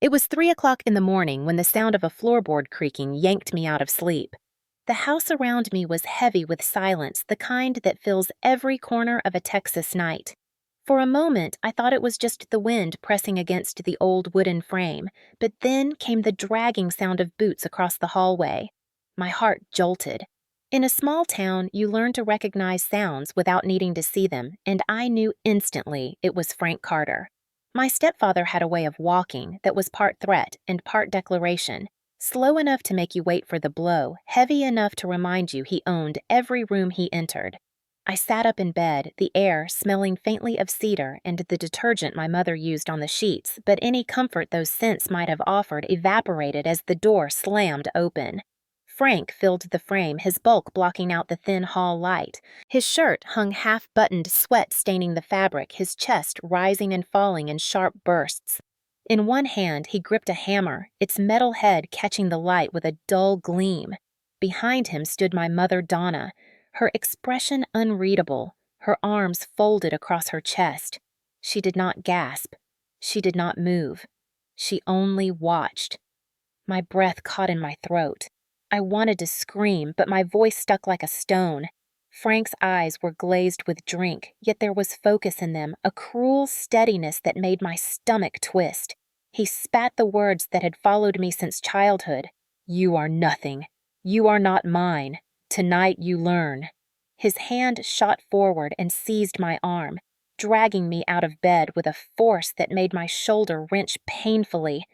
It was 3 o'clock in the morning when the sound of a floorboard creaking yanked me out of sleep. The house around me was heavy with silence, the kind that fills every corner of a Texas night. For a moment, I thought it was just the wind pressing against the old wooden frame, but then came the dragging sound of boots across the hallway. My heart jolted. In a small town, you learn to recognize sounds without needing to see them, and I knew instantly it was Frank Carter. My stepfather had a way of walking that was part threat and part declaration, slow enough to make you wait for the blow, heavy enough to remind you he owned every room he entered. I sat up in bed, the air smelling faintly of cedar and the detergent my mother used on the sheets, but any comfort those scents might have offered evaporated as the door slammed open. Frank filled the frame, his bulk blocking out the thin hall light. His shirt hung half-buttoned, sweat staining the fabric, his chest rising and falling in sharp bursts. In one hand, he gripped a hammer, its metal head catching the light with a dull gleam. Behind him stood my mother, Donna, her expression unreadable, her arms folded across her chest. She did not gasp. She did not move. She only watched. My breath caught in my throat. I wanted to scream, but my voice stuck like a stone. Frank's eyes were glazed with drink, yet there was focus in them, a cruel steadiness that made my stomach twist. He spat the words that had followed me since childhood. "You are nothing. You are not mine. Tonight you learn." His hand shot forward and seized my arm, dragging me out of bed with a force that made my shoulder wrench painfully.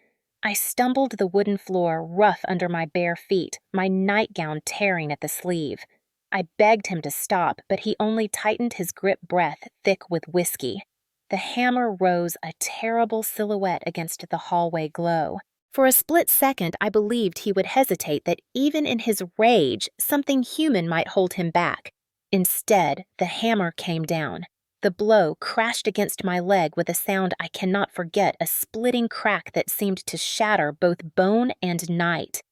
I stumbled the wooden floor rough under my bare feet, my nightgown tearing at the sleeve. I begged him to stop, but he only tightened his grip, breath thick with whiskey. The hammer rose a terrible silhouette against the hallway glow. For a split second, I believed he would hesitate, that even in his rage, something human might hold him back. Instead, the hammer came down. The blow crashed against my leg with a sound I cannot forget, a splitting crack that seemed to shatter both bone and night.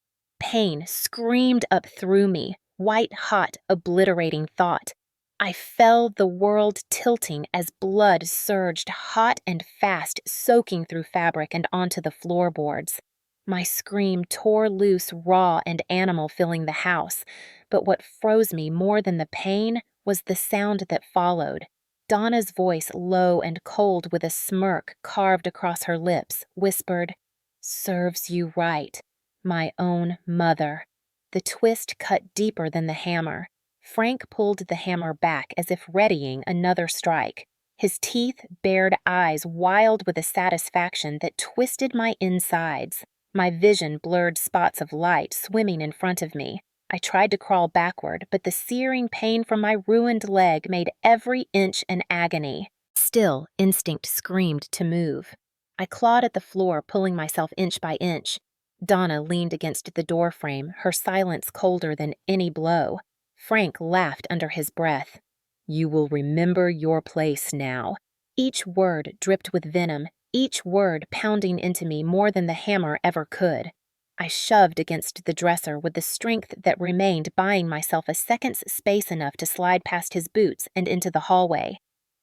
Pain screamed up through me, white-hot, obliterating thought. I fell, the world tilting as blood surged hot and fast, soaking through fabric and onto the floorboards. My scream tore loose, raw and animal, filling the house, but what froze me more than the pain was the sound that followed. Donna's voice, low and cold with a smirk carved across her lips, whispered, "Serves you right, my own mother." The twist cut deeper than the hammer. Frank pulled the hammer back as if readying another strike. His teeth bared eyes wild with a satisfaction that twisted my insides. My vision blurred spots of light swimming in front of me. I tried to crawl backward, but the searing pain from my ruined leg made every inch an agony. Still, instinct screamed to move. I clawed at the floor, pulling myself inch by inch. Donna leaned against the doorframe, her silence colder than any blow. Frank laughed under his breath. "You will remember your place now." Each word dripped with venom, each word pounding into me more than the hammer ever could. I shoved against the dresser with the strength that remained, buying myself a second's space enough to slide past his boots and into the hallway.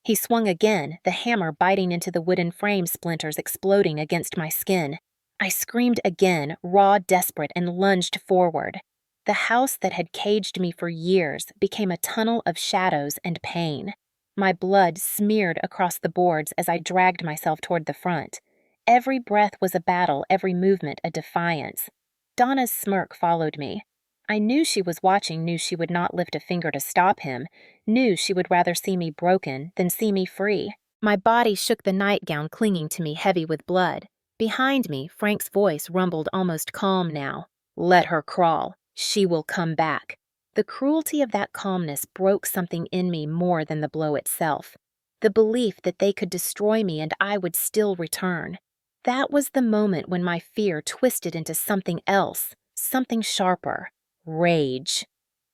He swung again, the hammer biting into the wooden frame, splinters exploding against my skin. I screamed again, raw, desperate, and lunged forward. The house that had caged me for years became a tunnel of shadows and pain. My blood smeared across the boards as I dragged myself toward the front. Every breath was a battle, every movement a defiance. Donna's smirk followed me. I knew she was watching, knew she would not lift a finger to stop him, knew she would rather see me broken than see me free. My body shook, the nightgown clinging to me, heavy with blood. Behind me, Frank's voice rumbled, almost calm now. "Let her crawl. She will come back." The cruelty of that calmness broke something in me more than the blow itself. The belief that they could destroy me and I would still return. That was the moment when my fear twisted into something else, something sharper. Rage.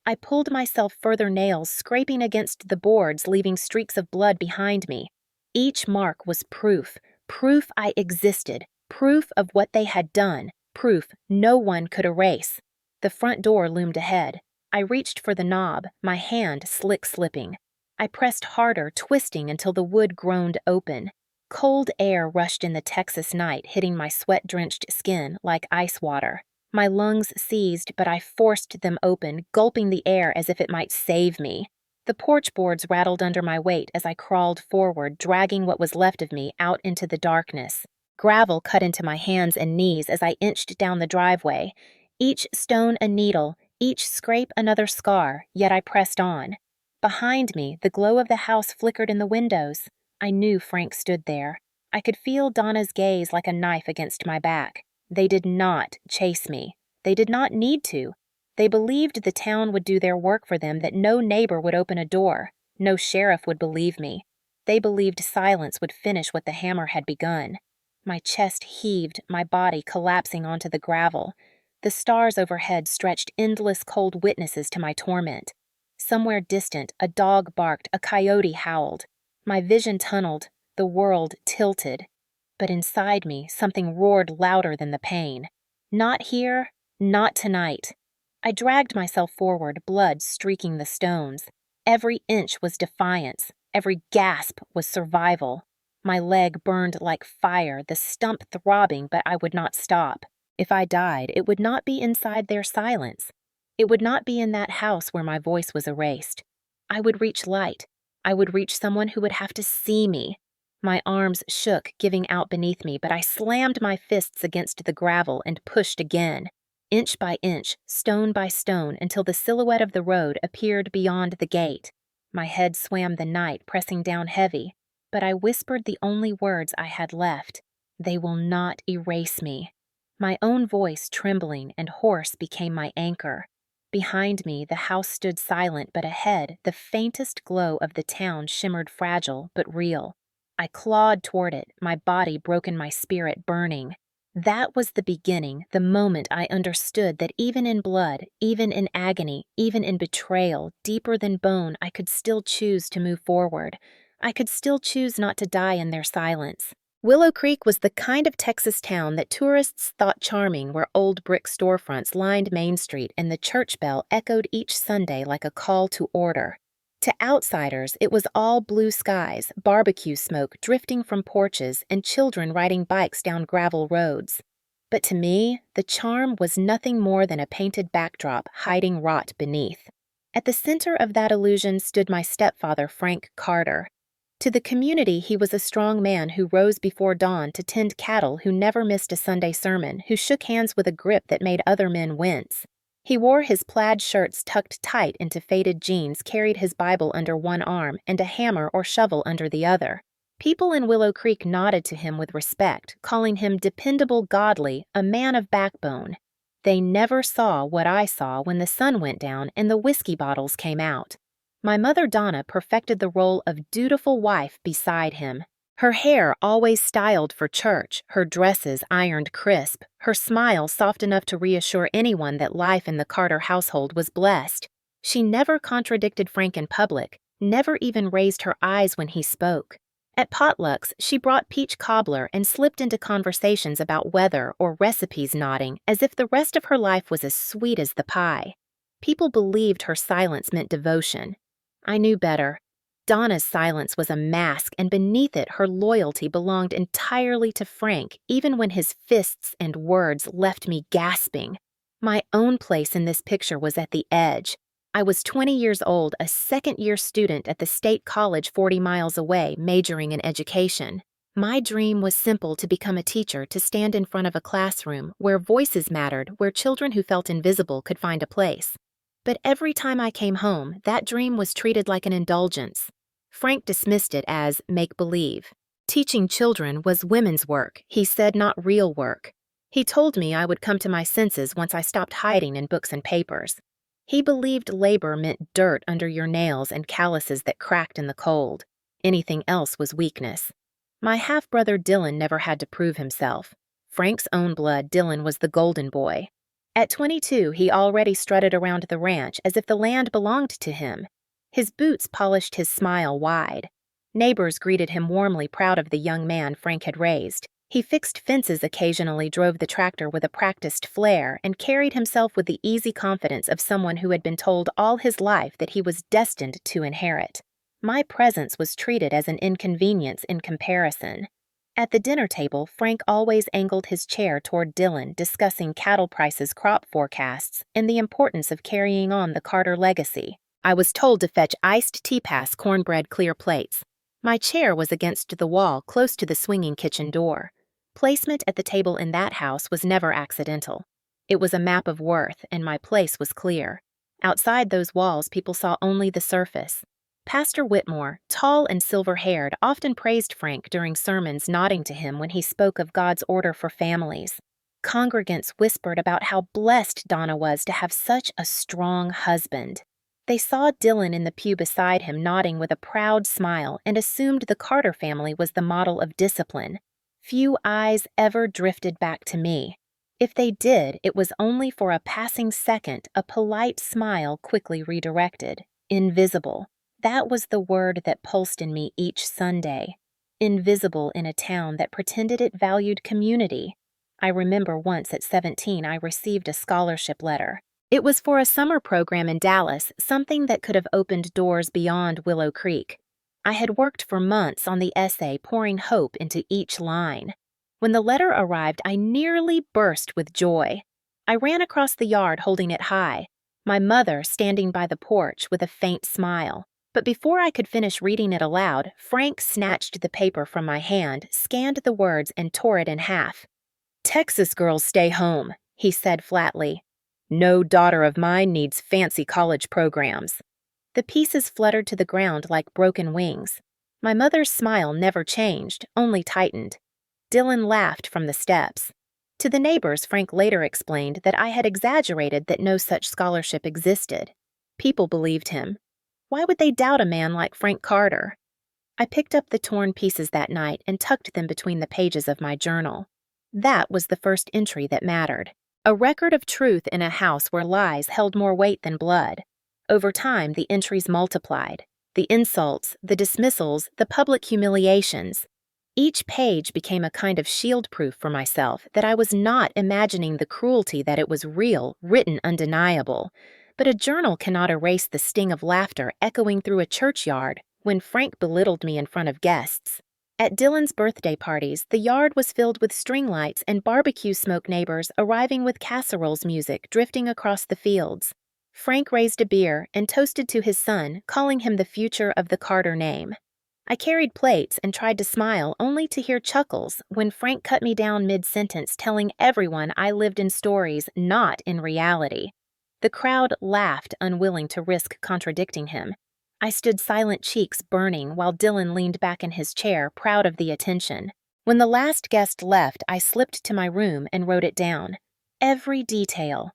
I pulled myself further, nails scraping against the boards, leaving streaks of blood behind me. Each mark was proof I existed, proof of what they had done, proof no one could erase. The front door loomed ahead. I reached for the knob, my hand slipping. I pressed harder, twisting until the wood groaned open. Cold air rushed in the Texas night, hitting my sweat-drenched skin like ice water. My lungs seized, but I forced them open, gulping the air as if it might save me. The porch boards rattled under my weight as I crawled forward, dragging what was left of me out into the darkness. Gravel cut into my hands and knees as I inched down the driveway. Each stone a needle, each scrape another scar, yet I pressed on. Behind me, the glow of the house flickered in the windows. I knew Frank stood there. I could feel Donna's gaze like a knife against my back. They did not chase me. They did not need to. They believed the town would do their work for them, that no neighbor would open a door. No sheriff would believe me. They believed silence would finish what the hammer had begun. My chest heaved, my body collapsing onto the gravel. The stars overhead stretched endless cold witnesses to my torment. Somewhere distant, a dog barked, a coyote howled. My vision tunneled, the world tilted. But inside me, something roared louder than the pain. Not here, not tonight. I dragged myself forward, blood streaking the stones. Every inch was defiance. Every gasp was survival. My leg burned like fire, the stump throbbing, but I would not stop. If I died, it would not be inside their silence. It would not be in that house where my voice was erased. I would reach light. I would reach someone who would have to see me. My arms shook, giving out beneath me, but I slammed my fists against the gravel and pushed again, inch by inch, stone by stone, until the silhouette of the road appeared beyond the gate. My head swam the night, pressing down heavy, but I whispered the only words I had left. They will not erase me. My own voice, trembling and hoarse, became my anchor. Behind me, the house stood silent, but ahead, the faintest glow of the town shimmered fragile but real. I clawed toward it, my body broken, my spirit burning. That was the beginning, the moment I understood that even in blood, even in agony, even in betrayal, deeper than bone, I could still choose to move forward. I could still choose not to die in their silence. Willow Creek was the kind of Texas town that tourists thought charming, where old brick storefronts lined Main Street and the church bell echoed each Sunday like a call to order. To outsiders, it was all blue skies, barbecue smoke drifting from porches, and children riding bikes down gravel roads. But to me, the charm was nothing more than a painted backdrop hiding rot beneath. At the center of that illusion stood my stepfather, Frank Carter. To the community, he was a strong man who rose before dawn to tend cattle, who never missed a Sunday sermon, who shook hands with a grip that made other men wince. He wore his plaid shirts tucked tight into faded jeans, carried his Bible under one arm, and a hammer or shovel under the other. People in Willow Creek nodded to him with respect, calling him dependable, godly, a man of backbone. They never saw what I saw when the sun went down and the whiskey bottles came out. My mother Donna perfected the role of dutiful wife beside him. Her hair always styled for church, her dresses ironed crisp, her smile soft enough to reassure anyone that life in the Carter household was blessed. She never contradicted Frank in public, never even raised her eyes when he spoke. At potlucks, she brought peach cobbler and slipped into conversations about weather or recipes, nodding as if the rest of her life was as sweet as the pie. People believed her silence meant devotion. I knew better. Donna's silence was a mask, and beneath it her loyalty belonged entirely to Frank, even when his fists and words left me gasping. My own place in this picture was at the edge. I was 20 years old, a second-year student at the state college 40 miles away, majoring in education. My dream was simple: to become a teacher, to stand in front of a classroom where voices mattered, where children who felt invisible could find a place. But every time I came home, that dream was treated like an indulgence. Frank dismissed it as make-believe. Teaching children was women's work, he said, not real work. He told me I would come to my senses once I stopped hiding in books and papers. He believed labor meant dirt under your nails and calluses that cracked in the cold. Anything else was weakness. My half-brother Dylan never had to prove himself. Frank's own blood, Dylan was the golden boy. At 22, he already strutted around the ranch as if the land belonged to him. His boots polished his smile wide. Neighbors greeted him warmly, proud of the young man Frank had raised. He fixed fences occasionally, drove the tractor with a practiced flair, and carried himself with the easy confidence of someone who had been told all his life that he was destined to inherit. My presence was treated as an inconvenience in comparison. At the dinner table, Frank always angled his chair toward Dylan, discussing cattle prices, crop forecasts, and the importance of carrying on the Carter legacy. I was told to fetch iced tea pass cornbread clear plates. My chair was against the wall close to the swinging kitchen door. Placement at the table in that house was never accidental. It was a map of worth, and my place was clear. Outside those walls, people saw only the surface. Pastor Whitmore, tall and silver-haired, often praised Frank during sermons, nodding to him when he spoke of God's order for families. Congregants whispered about how blessed Donna was to have such a strong husband. They saw Dylan in the pew beside him nodding with a proud smile and assumed the Carter family was the model of discipline. Few eyes ever drifted back to me. If they did, it was only for a passing second, a polite smile quickly redirected. Invisible. That was the word that pulsed in me each Sunday. Invisible in a town that pretended it valued community. I remember once at 17 I received a scholarship letter. It was for a summer program in Dallas, something that could have opened doors beyond Willow Creek. I had worked for months on the essay, pouring hope into each line. When the letter arrived, I nearly burst with joy. I ran across the yard holding it high, my mother standing by the porch with a faint smile. But before I could finish reading it aloud, Frank snatched the paper from my hand, scanned the words, and tore it in half. "Texas girls stay home," he said flatly. "No daughter of mine needs fancy college programs." The pieces fluttered to the ground like broken wings. My mother's smile never changed, only tightened. Dylan laughed from the steps. To the neighbors, Frank later explained that I had exaggerated that no such scholarship existed. People believed him. Why would they doubt a man like Frank Carter? I picked up the torn pieces that night and tucked them between the pages of my journal. That was the first entry that mattered. A record of truth in a house where lies held more weight than blood. Over time, the entries multiplied. The insults, the dismissals, the public humiliations. Each page became a kind of shield proof for myself that I was not imagining the cruelty, that it was real, written undeniable. But a journal cannot erase the sting of laughter echoing through a churchyard when Frank belittled me in front of guests. At Dylan's birthday parties, the yard was filled with string lights and barbecue smoke, neighbors arriving with casseroles music drifting across the fields. Frank raised a beer and toasted to his son, calling him the future of the Carter name. I carried plates and tried to smile, only to hear chuckles when Frank cut me down mid-sentence, telling everyone I lived in stories, not in reality. The crowd laughed, unwilling to risk contradicting him. I stood silent, cheeks burning, while Dylan leaned back in his chair, proud of the attention. When the last guest left, I slipped to my room and wrote it down. Every detail.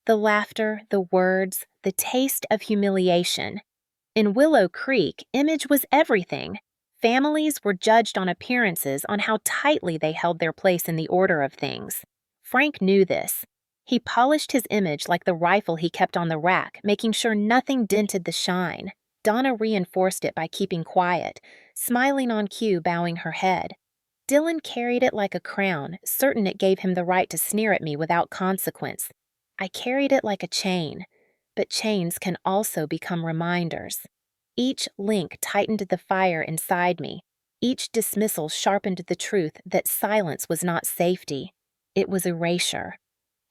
The laughter, the words, the taste of humiliation. In Willow Creek, image was everything. Families were judged on appearances, on how tightly they held their place in the order of things. Frank knew this. He polished his image like the rifle he kept on the rack, making sure nothing dented the shine. Donna reinforced it by keeping quiet, smiling on cue, bowing her head. Dylan carried it like a crown, certain it gave him the right to sneer at me without consequence. I carried it like a chain, but chains can also become reminders. Each link tightened the fire inside me. Each dismissal sharpened the truth that silence was not safety. It was erasure.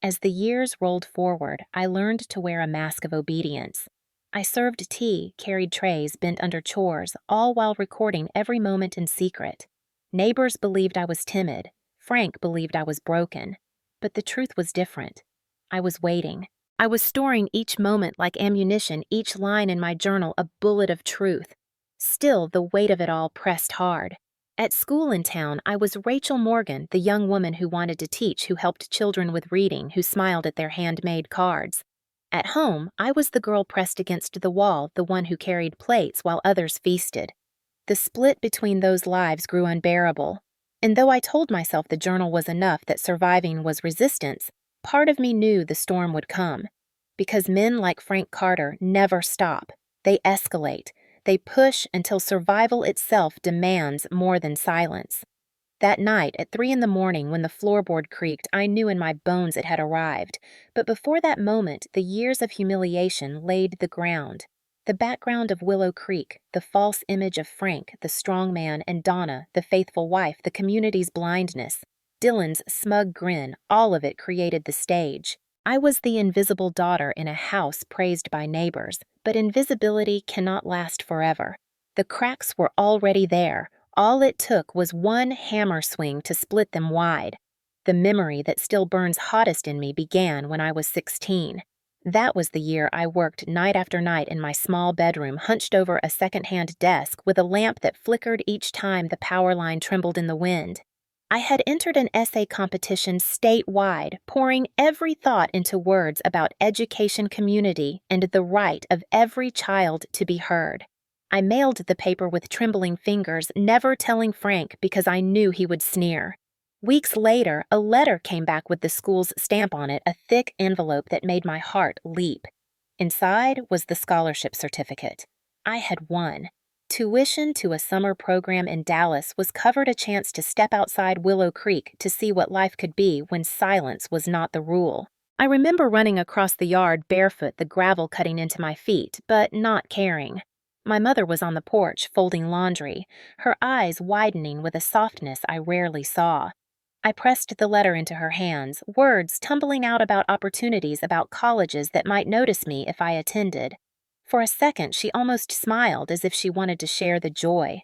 As the years rolled forward, I learned to wear a mask of obedience. I served tea, carried trays, bent under chores, all while recording every moment in secret. Neighbors believed I was timid. Frank believed I was broken. But the truth was different. I was waiting. I was storing each moment like ammunition, each line in my journal a bullet of truth. Still, the weight of it all pressed hard. At school in town, I was Rachel Morgan, the young woman who wanted to teach, who helped children with reading, who smiled at their handmade cards. At home, I was the girl pressed against the wall, the one who carried plates while others feasted. The split between those lives grew unbearable. And though I told myself the journal was enough, that surviving was resistance, part of me knew the storm would come. Because men like Frank Carter never stop. They escalate. They push until survival itself demands more than silence. That night, at 3 in the morning, when the floorboard creaked, I knew in my bones it had arrived. But before that moment, the years of humiliation laid the ground. The background of Willow Creek, the false image of Frank, the strong man, and Donna, the faithful wife, the community's blindness, Dylan's smug grin, all of it created the stage. I was the invisible daughter in a house praised by neighbors, but invisibility cannot last forever. The cracks were already there. All it took was one hammer swing to split them wide. The memory that still burns hottest in me began when I was 16. That was the year I worked night after night in my small bedroom, hunched over a second-hand desk with a lamp that flickered each time the power line trembled in the wind. I had entered an essay competition statewide, pouring every thought into words about education community and the right of every child to be heard. I mailed the paper with trembling fingers, never telling Frank because I knew he would sneer. Weeks later, a letter came back with the school's stamp on it, a thick envelope that made my heart leap. Inside was the scholarship certificate. I had won. Tuition to a summer program in Dallas was covered a chance to step outside Willow Creek to see what life could be when silence was not the rule. I remember running across the yard barefoot, the gravel cutting into my feet, but not caring. My mother was on the porch folding laundry, her eyes widening with a softness I rarely saw. I pressed the letter into her hands, words tumbling out about opportunities, about colleges that might notice me if I attended. For a second, she almost smiled as if she wanted to share the joy.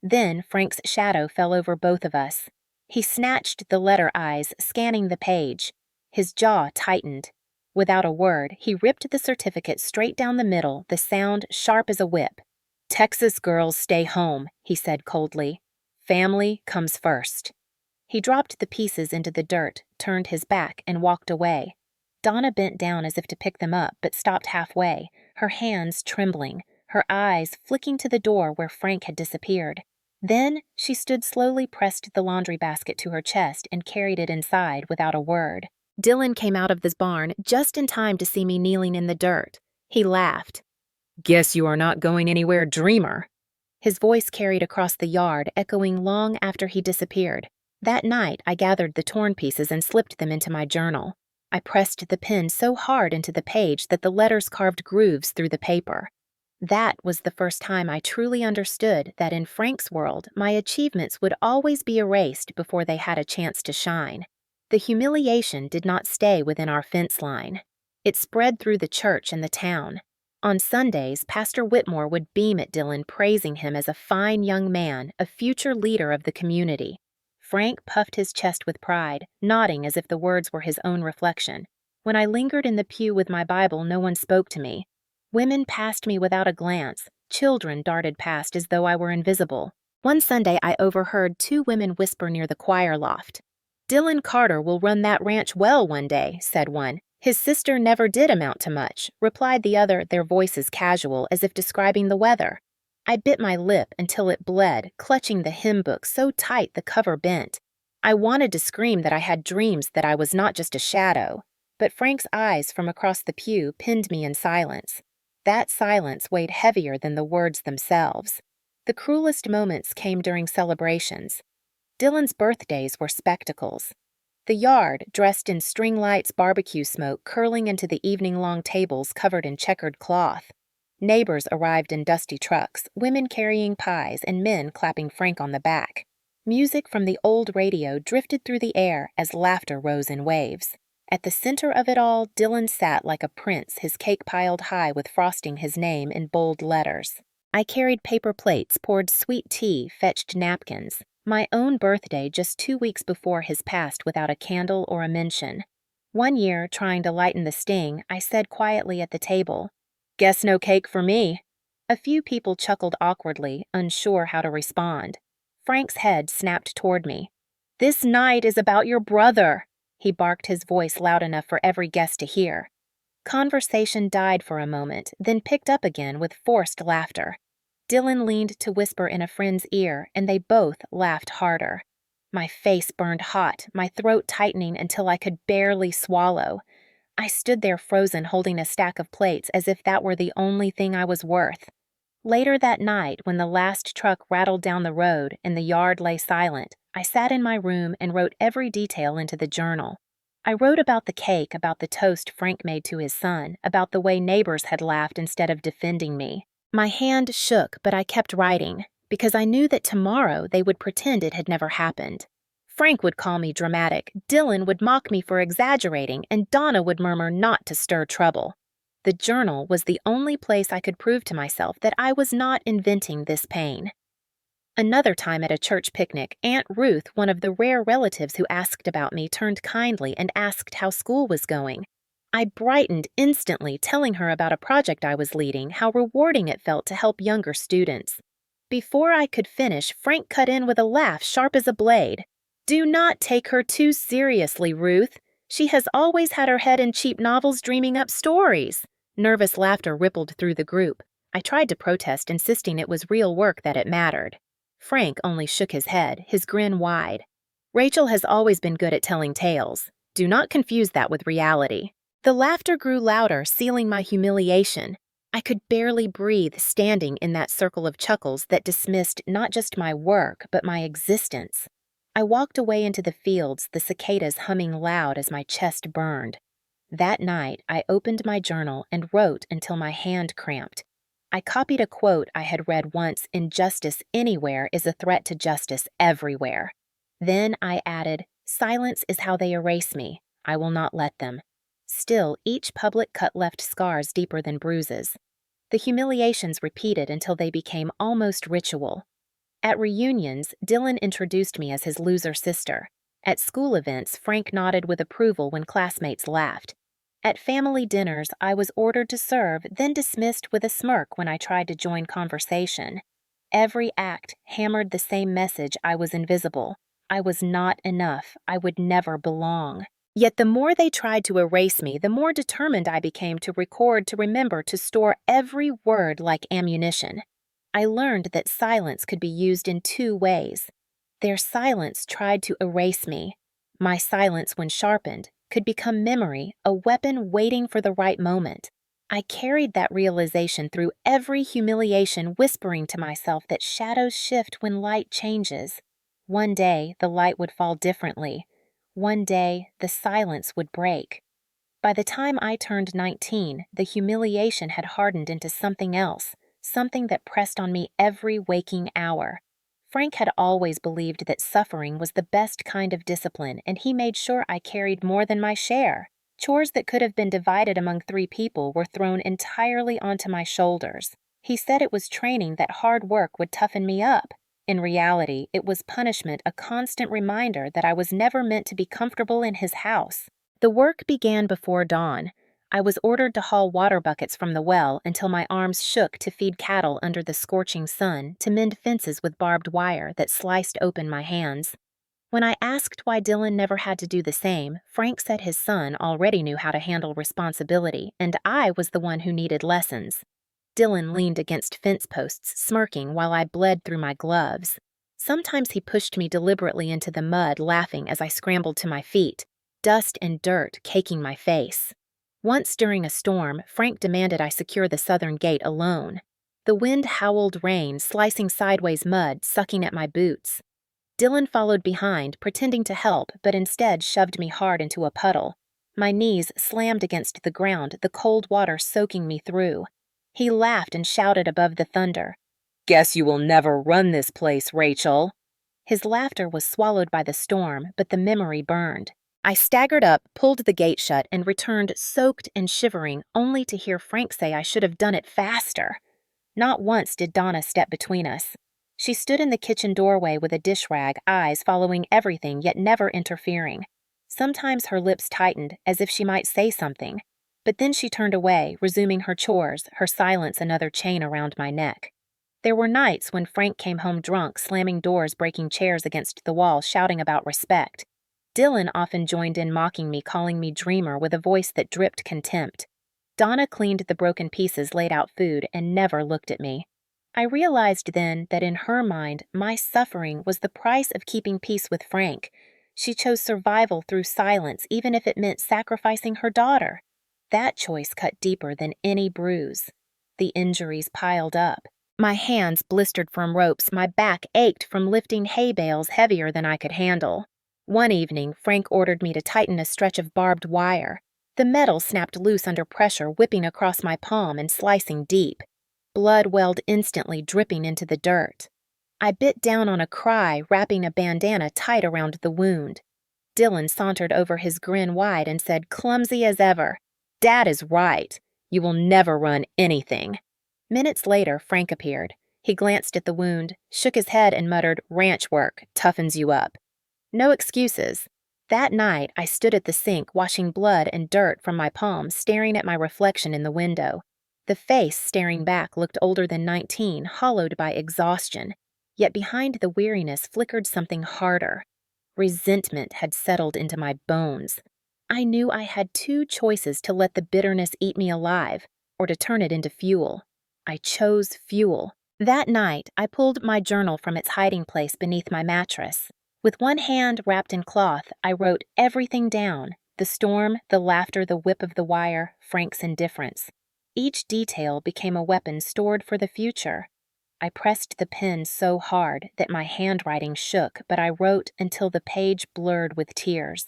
Then Frank's shadow fell over both of us. He snatched the letter eyes, scanning the page. His jaw tightened. Without a word, he ripped the certificate straight down the middle, the sound sharp as a whip. "Texas girls stay home," he said coldly. "Family comes first." He dropped the pieces into the dirt, turned his back, and walked away. Donna bent down as if to pick them up, but stopped halfway, her hands trembling, her eyes flicking to the door where Frank had disappeared. Then she stood slowly, pressed the laundry basket to her chest, and carried it inside without a word. Dylan came out of the barn just in time to see me kneeling in the dirt. He laughed. "Guess you are not going anywhere, dreamer." His voice carried across the yard, echoing long after he disappeared. That night, I gathered the torn pieces and slipped them into my journal. I pressed the pen so hard into the page that the letters carved grooves through the paper. That was the first time I truly understood that in Frank's world, my achievements would always be erased before they had a chance to shine. The humiliation did not stay within our fence line. It spread through the church and the town. On Sundays, Pastor Whitmore would beam at Dylan, praising him as a fine young man, a future leader of the community. Frank puffed his chest with pride, nodding as if the words were his own reflection. When I lingered in the pew with my Bible, no one spoke to me. Women passed me without a glance. Children darted past as though I were invisible. One Sunday, I overheard two women whisper near the choir loft. "Dylan Carter will run that ranch well one day," said one. "His sister never did amount to much," replied the other, their voices casual, as if describing the weather. I bit my lip until it bled, clutching the hymn book so tight the cover bent. I wanted to scream that I had dreams, that I was not just a shadow. But Frank's eyes from across the pew pinned me in silence. That silence weighed heavier than the words themselves. The cruelest moments came during celebrations. Dylan's birthdays were spectacles. The yard, dressed in string lights, barbecue smoke curling into the evening-long tables covered in checkered cloth. Neighbors arrived in dusty trucks, women carrying pies and men clapping Frank on the back. Music from the old radio drifted through the air as laughter rose in waves. At the center of it all, Dylan sat like a prince, his cake piled high with frosting his name in bold letters. I carried paper plates, poured sweet tea, fetched napkins. My own birthday just 2 weeks before his passed without a candle or a mention. One year, trying to lighten the sting, I said quietly at the table, "Guess no cake for me." A few people chuckled awkwardly, unsure how to respond. Frank's head snapped toward me. "This night is about your brother," he barked, his voice loud enough for every guest to hear. Conversation died for a moment, then picked up again with forced laughter. Dylan leaned to whisper in a friend's ear, and they both laughed harder. My face burned hot, my throat tightening until I could barely swallow. I stood there frozen, holding a stack of plates as if that were the only thing I was worth. Later that night, when the last truck rattled down the road and the yard lay silent, I sat in my room and wrote every detail into the journal. I wrote about the cake, about the toast Frank made to his son, about the way neighbors had laughed instead of defending me. My hand shook, but I kept writing, because I knew that tomorrow they would pretend it had never happened. Frank would call me dramatic, Dylan would mock me for exaggerating, and Donna would murmur not to stir trouble. The journal was the only place I could prove to myself that I was not inventing this pain. Another time at a church picnic, Aunt Ruth, one of the rare relatives who asked about me, turned kindly and asked how school was going. I brightened instantly, telling her about a project I was leading, how rewarding it felt to help younger students. Before I could finish, Frank cut in with a laugh sharp as a blade. "Do not take her too seriously, Ruth. She has always had her head in cheap novels dreaming up stories." Nervous laughter rippled through the group. I tried to protest, insisting it was real work that it mattered. Frank only shook his head, his grin wide. "Rachel has always been good at telling tales. Do not confuse that with reality." The laughter grew louder, sealing my humiliation. I could barely breathe standing in that circle of chuckles that dismissed not just my work, but my existence. I walked away into the fields, the cicadas humming loud as my chest burned. That night, I opened my journal and wrote until my hand cramped. I copied a quote I had read once: "Injustice anywhere is a threat to justice everywhere." Then I added, "Silence is how they erase me. I will not let them." Still, each public cut left scars deeper than bruises. The humiliations repeated until they became almost ritual. At reunions, Dylan introduced me as his loser sister. At school events, Frank nodded with approval when classmates laughed. At family dinners, I was ordered to serve, then dismissed with a smirk when I tried to join conversation. Every act hammered the same message: I was invisible. I was not enough. I would never belong. Yet the more they tried to erase me, the more determined I became to record, to remember, to store every word like ammunition. I learned that silence could be used in two ways. Their silence tried to erase me. My silence, when sharpened, could become memory, a weapon waiting for the right moment. I carried that realization through every humiliation, whispering to myself that shadows shift when light changes. One day, the light would fall differently. One day, the silence would break. By the time I turned 19, the humiliation had hardened into something else, something that pressed on me every waking hour. Frank had always believed that suffering was the best kind of discipline, and he made sure I carried more than my share. Chores that could have been divided among 3 people were thrown entirely onto my shoulders. He said it was training, that hard work would toughen me up. In reality, it was punishment, a constant reminder that I was never meant to be comfortable in his house. The work began before dawn. I was ordered to haul water buckets from the well until my arms shook, to feed cattle under the scorching sun, to mend fences with barbed wire that sliced open my hands. When I asked why Dylan never had to do the same, Frank said his son already knew how to handle responsibility, and I was the one who needed lessons. Dylan leaned against fence posts, smirking while I bled through my gloves. Sometimes he pushed me deliberately into the mud, laughing as I scrambled to my feet, dust and dirt caking my face. Once during a storm, Frank demanded I secure the southern gate alone. The wind howled rain, slicing sideways mud, sucking at my boots. Dylan followed behind, pretending to help, but instead shoved me hard into a puddle. My knees slammed against the ground, the cold water soaking me through. He laughed and shouted above the thunder, "Guess you will never run this place, Rachel." His laughter was swallowed by the storm, but the memory burned. I staggered up, pulled the gate shut, and returned soaked and shivering, only to hear Frank say I should have done it faster. Not once did Donna step between us. She stood in the kitchen doorway with a dish rag, eyes following everything, yet never interfering. Sometimes her lips tightened, as if she might say something, but then she turned away, resuming her chores, her silence another chain around my neck. There were nights when Frank came home drunk, slamming doors, breaking chairs against the wall, shouting about respect. Dylan often joined in, mocking me, calling me dreamer with a voice that dripped contempt. Donna cleaned the broken pieces, laid out food, and never looked at me. I realized then that in her mind, my suffering was the price of keeping peace with Frank. She chose survival through silence, even if it meant sacrificing her daughter. That choice cut deeper than any bruise. The injuries piled up. My hands blistered from ropes, my back ached from lifting hay bales heavier than I could handle. One evening, Frank ordered me to tighten a stretch of barbed wire. The metal snapped loose under pressure, whipping across my palm and slicing deep. Blood welled instantly, dripping into the dirt. I bit down on a cry, wrapping a bandana tight around the wound. Dylan sauntered over, his grin wide, and said, clumsy as ever, "Dad is right. You will never run anything." Minutes later, Frank appeared. He glanced at the wound, shook his head, and muttered, "Ranch work toughens you up." No excuses. That night, I stood at the sink, washing blood and dirt from my palms, staring at my reflection in the window. The face staring back looked older than 19, hollowed by exhaustion. Yet behind the weariness flickered something harder. Resentment had settled into my bones. I knew I had two choices: to let the bitterness eat me alive, or to turn it into fuel. I chose fuel. That night, I pulled my journal from its hiding place beneath my mattress. With one hand wrapped in cloth, I wrote everything down: the storm, the laughter, the whip of the wire, Frank's indifference. Each detail became a weapon stored for the future. I pressed the pen so hard that my handwriting shook, but I wrote until the page blurred with tears.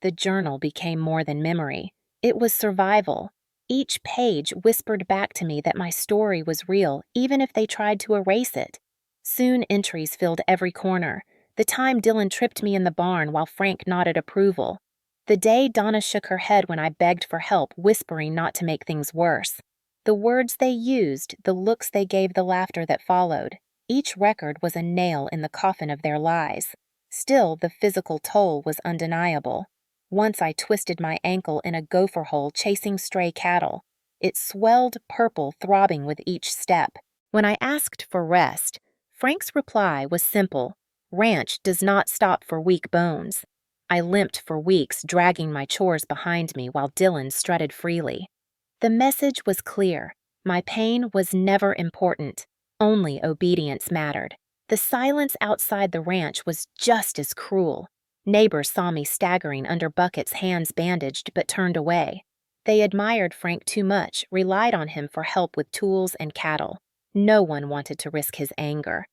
The journal became more than memory. It was survival. Each page whispered back to me that my story was real, even if they tried to erase it. Soon entries filled every corner. The time Dylan tripped me in the barn while Frank nodded approval. The day Donna shook her head when I begged for help, whispering not to make things worse. The words they used, the looks they gave, the laughter that followed. Each record was a nail in the coffin of their lies. Still, the physical toll was undeniable. Once I twisted my ankle in a gopher hole chasing stray cattle. It swelled purple, throbbing with each step. When I asked for rest, Frank's reply was simple: "Ranch does not stop for weak bones." I limped for weeks, dragging my chores behind me while Dylan strutted freely. The message was clear. My pain was never important. Only obedience mattered. The silence outside the ranch was just as cruel. Neighbors saw me staggering under buckets, hands bandaged, but turned away. They admired Frank too much, relied on him for help with tools and cattle. No one wanted to risk his anger.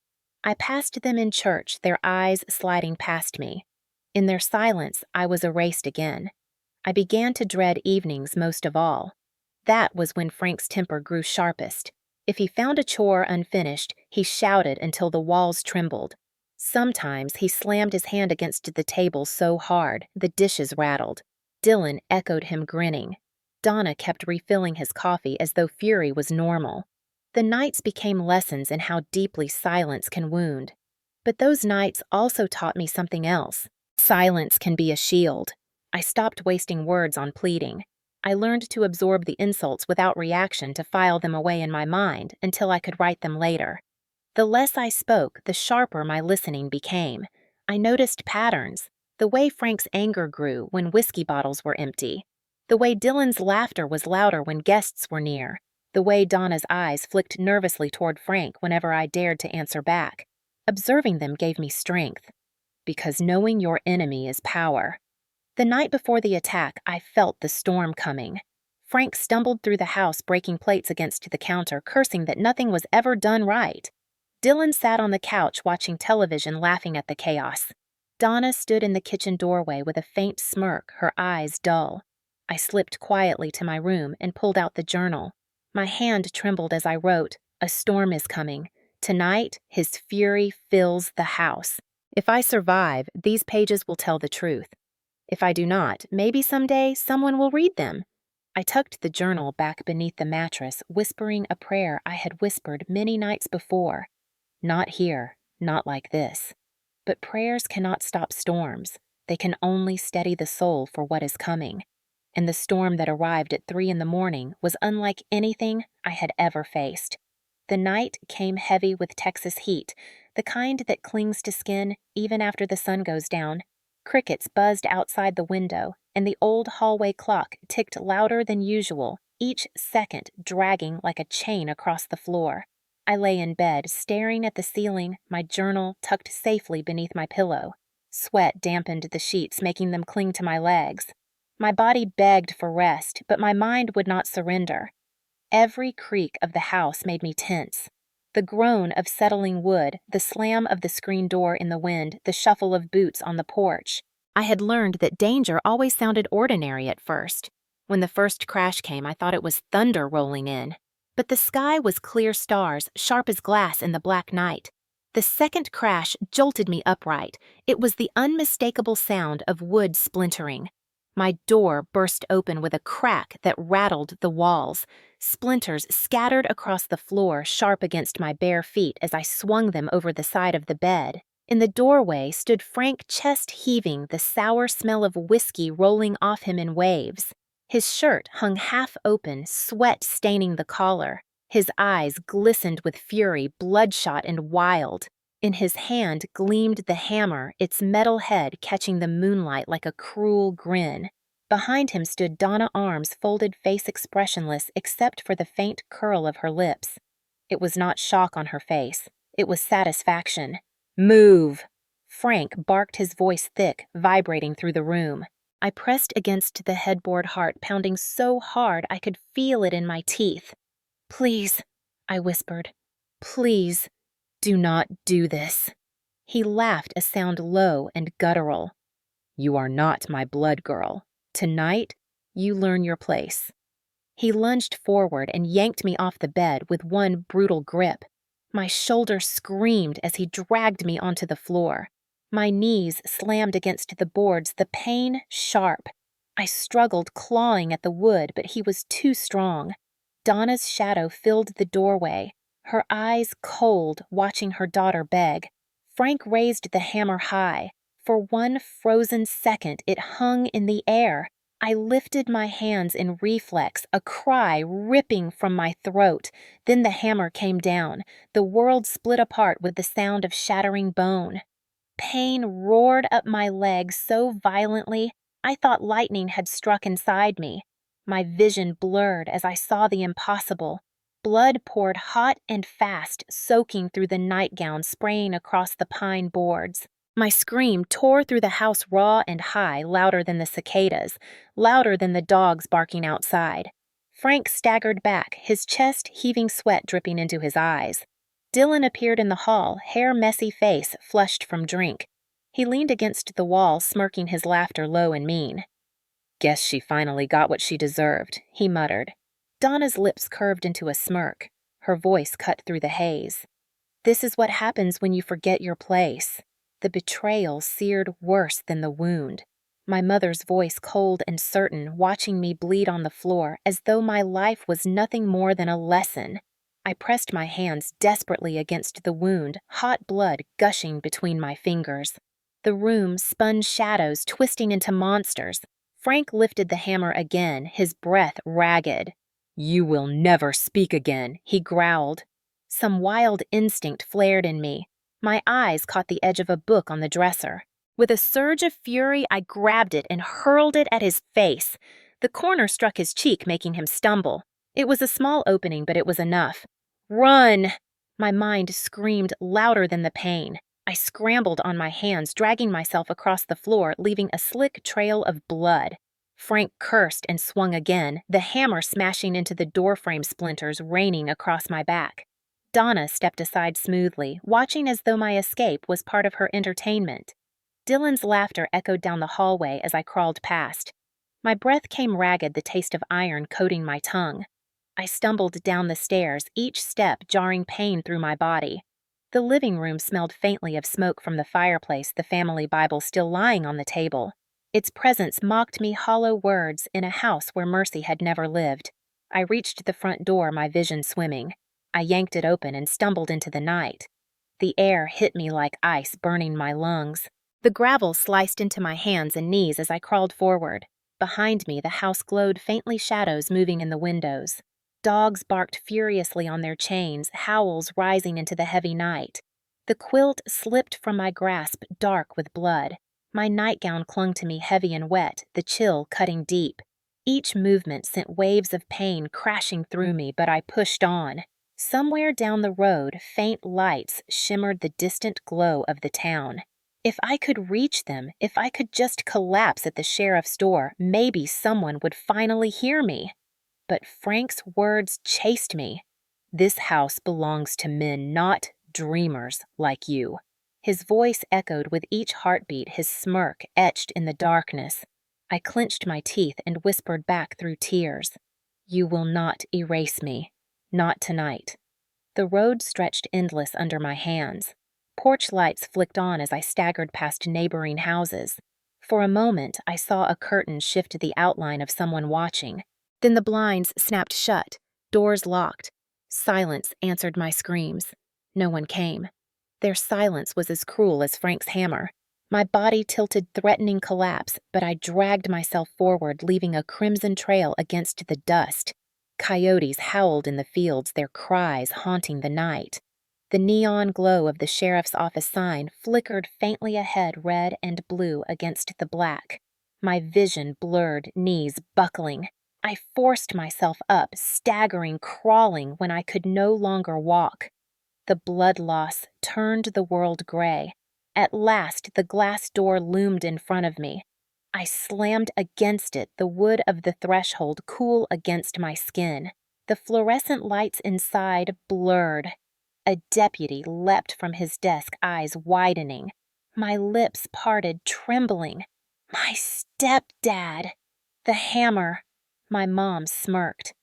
I passed them in church, their eyes sliding past me. In their silence, I was erased again. I began to dread evenings most of all. That was when Frank's temper grew sharpest. If he found a chore unfinished, he shouted until the walls trembled. Sometimes he slammed his hand against the table so hard the dishes rattled. Dylan echoed him, grinning. Donna kept refilling his coffee as though fury was normal. The nights became lessons in how deeply silence can wound. But those nights also taught me something else. Silence can be a shield. I stopped wasting words on pleading. I learned to absorb the insults without reaction, to file them away in my mind until I could write them later. The less I spoke, the sharper my listening became. I noticed patterns: the way Frank's anger grew when whiskey bottles were empty, the way Dylan's laughter was louder when guests were near, the way Donna's eyes flicked nervously toward Frank whenever I dared to answer back. Observing them gave me strength, because knowing your enemy is power. The night before the attack, I felt the storm coming. Frank stumbled through the house, breaking plates against the counter, cursing that nothing was ever done right. Dylan sat on the couch watching television, laughing at the chaos. Donna stood in the kitchen doorway with a faint smirk, her eyes dull. I slipped quietly to my room and pulled out the journal. My hand trembled as I wrote, "A storm is coming. Tonight, his fury fills the house. If I survive, these pages will tell the truth. If I do not, maybe someday someone will read them." I tucked the journal back beneath the mattress, whispering a prayer I had whispered many nights before. Not here, not like this. But prayers cannot stop storms. They can only steady the soul for what is coming. And the storm that arrived at 3 a.m. was unlike anything I had ever faced. The night came heavy with Texas heat, the kind that clings to skin even after the sun goes down. Crickets buzzed outside the window, and the old hallway clock ticked louder than usual, each second dragging like a chain across the floor. I lay in bed, staring at the ceiling, my journal tucked safely beneath my pillow. Sweat dampened the sheets, making them cling to my legs. My body begged for rest, but my mind would not surrender. Every creak of the house made me tense. The groan of settling wood, the slam of the screen door in the wind, the shuffle of boots on the porch. I had learned that danger always sounded ordinary at first. When the first crash came, I thought it was thunder rolling in. But the sky was clear stars, sharp as glass in the black night. The second crash jolted me upright. It was the unmistakable sound of wood splintering. My door burst open with a crack that rattled the walls. Splinters scattered across the floor, sharp against my bare feet as I swung them over the side of the bed. In the doorway stood Frank, chest heaving, the sour smell of whiskey rolling off him in waves. His shirt hung half open, sweat staining the collar. His eyes glistened with fury, bloodshot and wild. In his hand gleamed the hammer, its metal head catching the moonlight like a cruel grin. Behind him stood Donna, arms folded, face expressionless except for the faint curl of her lips. It was not shock on her face. It was satisfaction. "Move!" Frank barked, his voice thick, vibrating through the room. I pressed against the headboard, heart pounding so hard I could feel it in my teeth. "Please," I whispered. "Please, do not do this." He laughed, a sound low and guttural. "You are not my blood girl. Tonight, you learn your place." He lunged forward and yanked me off the bed with one brutal grip. My shoulder screamed as he dragged me onto the floor. My knees slammed against the boards, the pain sharp. I struggled, clawing at the wood, but he was too strong. Donna's shadow filled the doorway, her eyes cold, watching her daughter beg. Frank raised the hammer high. For one frozen second, it hung in the air. I lifted my hands in reflex, a cry ripping from my throat. Then the hammer came down. The world split apart with the sound of shattering bone. Pain roared up my legs so violently, I thought lightning had struck inside me. My vision blurred as I saw the impossible. Blood poured hot and fast, soaking through the nightgown, spraying across the pine boards. My scream tore through the house raw and high, louder than the cicadas, louder than the dogs barking outside. Frank staggered back, his chest heaving, sweat dripping into his eyes. Dylan appeared in the hall, hair messy, face flushed from drink. He leaned against the wall, smirking, his laughter low and mean. "Guess she finally got what she deserved," he muttered. Donna's lips curved into a smirk. Her voice cut through the haze. "This is what happens when you forget your place." The betrayal seared worse than the wound. My mother's voice cold and certain, watching me bleed on the floor as though my life was nothing more than a lesson. I pressed my hands desperately against the wound, hot blood gushing between my fingers. The room spun shadows, twisting into monsters. Frank lifted the hammer again, his breath ragged. "You will never speak again," he growled. Some wild instinct flared in me. My eyes caught the edge of a book on the dresser. With a surge of fury, I grabbed it and hurled it at his face. The corner struck his cheek, making him stumble. It was a small opening, but it was enough. "Run!" My mind screamed louder than the pain. I scrambled on my hands, dragging myself across the floor, leaving a slick trail of blood. Frank cursed and swung again, the hammer smashing into the doorframe splinters, raining across my back. Donna stepped aside smoothly, watching as though my escape was part of her entertainment. Dylan's laughter echoed down the hallway as I crawled past. My breath came ragged, the taste of iron coating my tongue. I stumbled down the stairs, each step jarring pain through my body. The living room smelled faintly of smoke from the fireplace, the family Bible still lying on the table. Its presence mocked me hollow words in a house where Mercy had never lived. I reached the front door, my vision swimming. I yanked it open and stumbled into the night. The air hit me like ice, burning my lungs. The gravel sliced into my hands and knees as I crawled forward. Behind me, the house glowed faintly, shadows moving in the windows. Dogs barked furiously on their chains, howls rising into the heavy night. The quilt slipped from my grasp, dark with blood. My nightgown clung to me, heavy and wet, the chill cutting deep. Each movement sent waves of pain crashing through me, but I pushed on. Somewhere down the road, faint lights shimmered the distant glow of the town. If I could reach them, if I could just collapse at the sheriff's door, maybe someone would finally hear me. But Frank's words chased me. "This house belongs to men, not dreamers like you." His voice echoed with each heartbeat, his smirk etched in the darkness. I clenched my teeth and whispered back through tears, "You will not erase me. Not tonight." The road stretched endless under my hands. Porch lights flicked on as I staggered past neighboring houses. For a moment, I saw a curtain shift the outline of someone watching. Then the blinds snapped shut, doors locked. Silence answered my screams. No one came. Their silence was as cruel as Frank's hammer. My body tilted, threatening collapse, but I dragged myself forward, leaving a crimson trail against the dust. Coyotes howled in the fields, their cries haunting the night. The neon glow of the sheriff's office sign flickered faintly ahead, red and blue against the black. My vision blurred, knees buckling. I forced myself up, staggering, crawling when I could no longer walk. The blood loss turned the world gray. At last, the glass door loomed in front of me. I slammed against it, the wood of the threshold cool against my skin. The fluorescent lights inside blurred. A deputy leapt from his desk, eyes widening. My lips parted, trembling. My stepdad! The hammer! My mom smirked.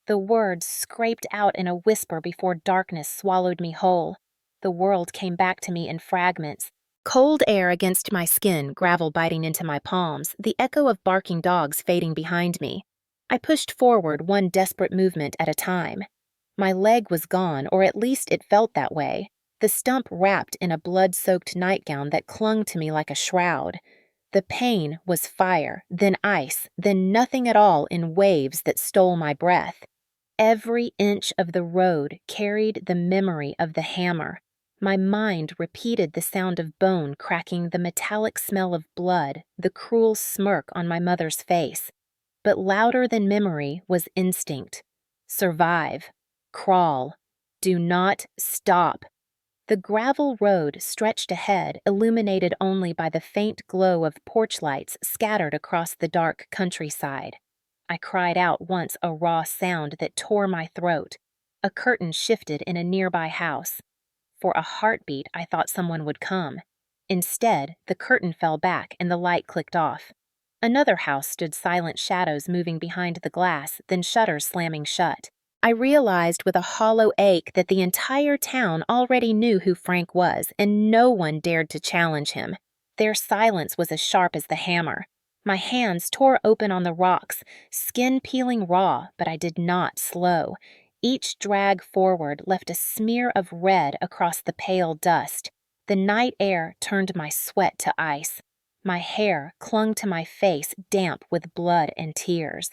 The words scraped out in a whisper before darkness swallowed me whole. The world came back to me in fragments. Cold air against my skin, gravel biting into my palms, the echo of barking dogs fading behind me. I pushed forward, one desperate movement at a time. My leg was gone, or at least it felt that way, the stump wrapped in a blood-soaked nightgown that clung to me like a shroud. The pain was fire, then ice, then nothing at all in waves that stole my breath. Every inch of the road carried the memory of the hammer. My mind repeated the sound of bone cracking, the metallic smell of blood, the cruel smirk on my mother's face. But louder than memory was instinct. Survive. Crawl. Do not stop. The gravel road stretched ahead, illuminated only by the faint glow of porch lights scattered across the dark countryside. I cried out once, a raw sound that tore my throat. A curtain shifted in a nearby house. For a heartbeat, I thought someone would come. Instead, the curtain fell back and the light clicked off. Another house stood, silent shadows moving behind the glass, then shutters slamming shut. I realized with a hollow ache that the entire town already knew who Frank was, and no one dared to challenge him. Their silence was as sharp as the hammer. My hands tore open on the rocks, skin peeling raw, but I did not slow. Each drag forward left a smear of red across the pale dust. The night air turned my sweat to ice. My hair clung to my face, damp with blood and tears.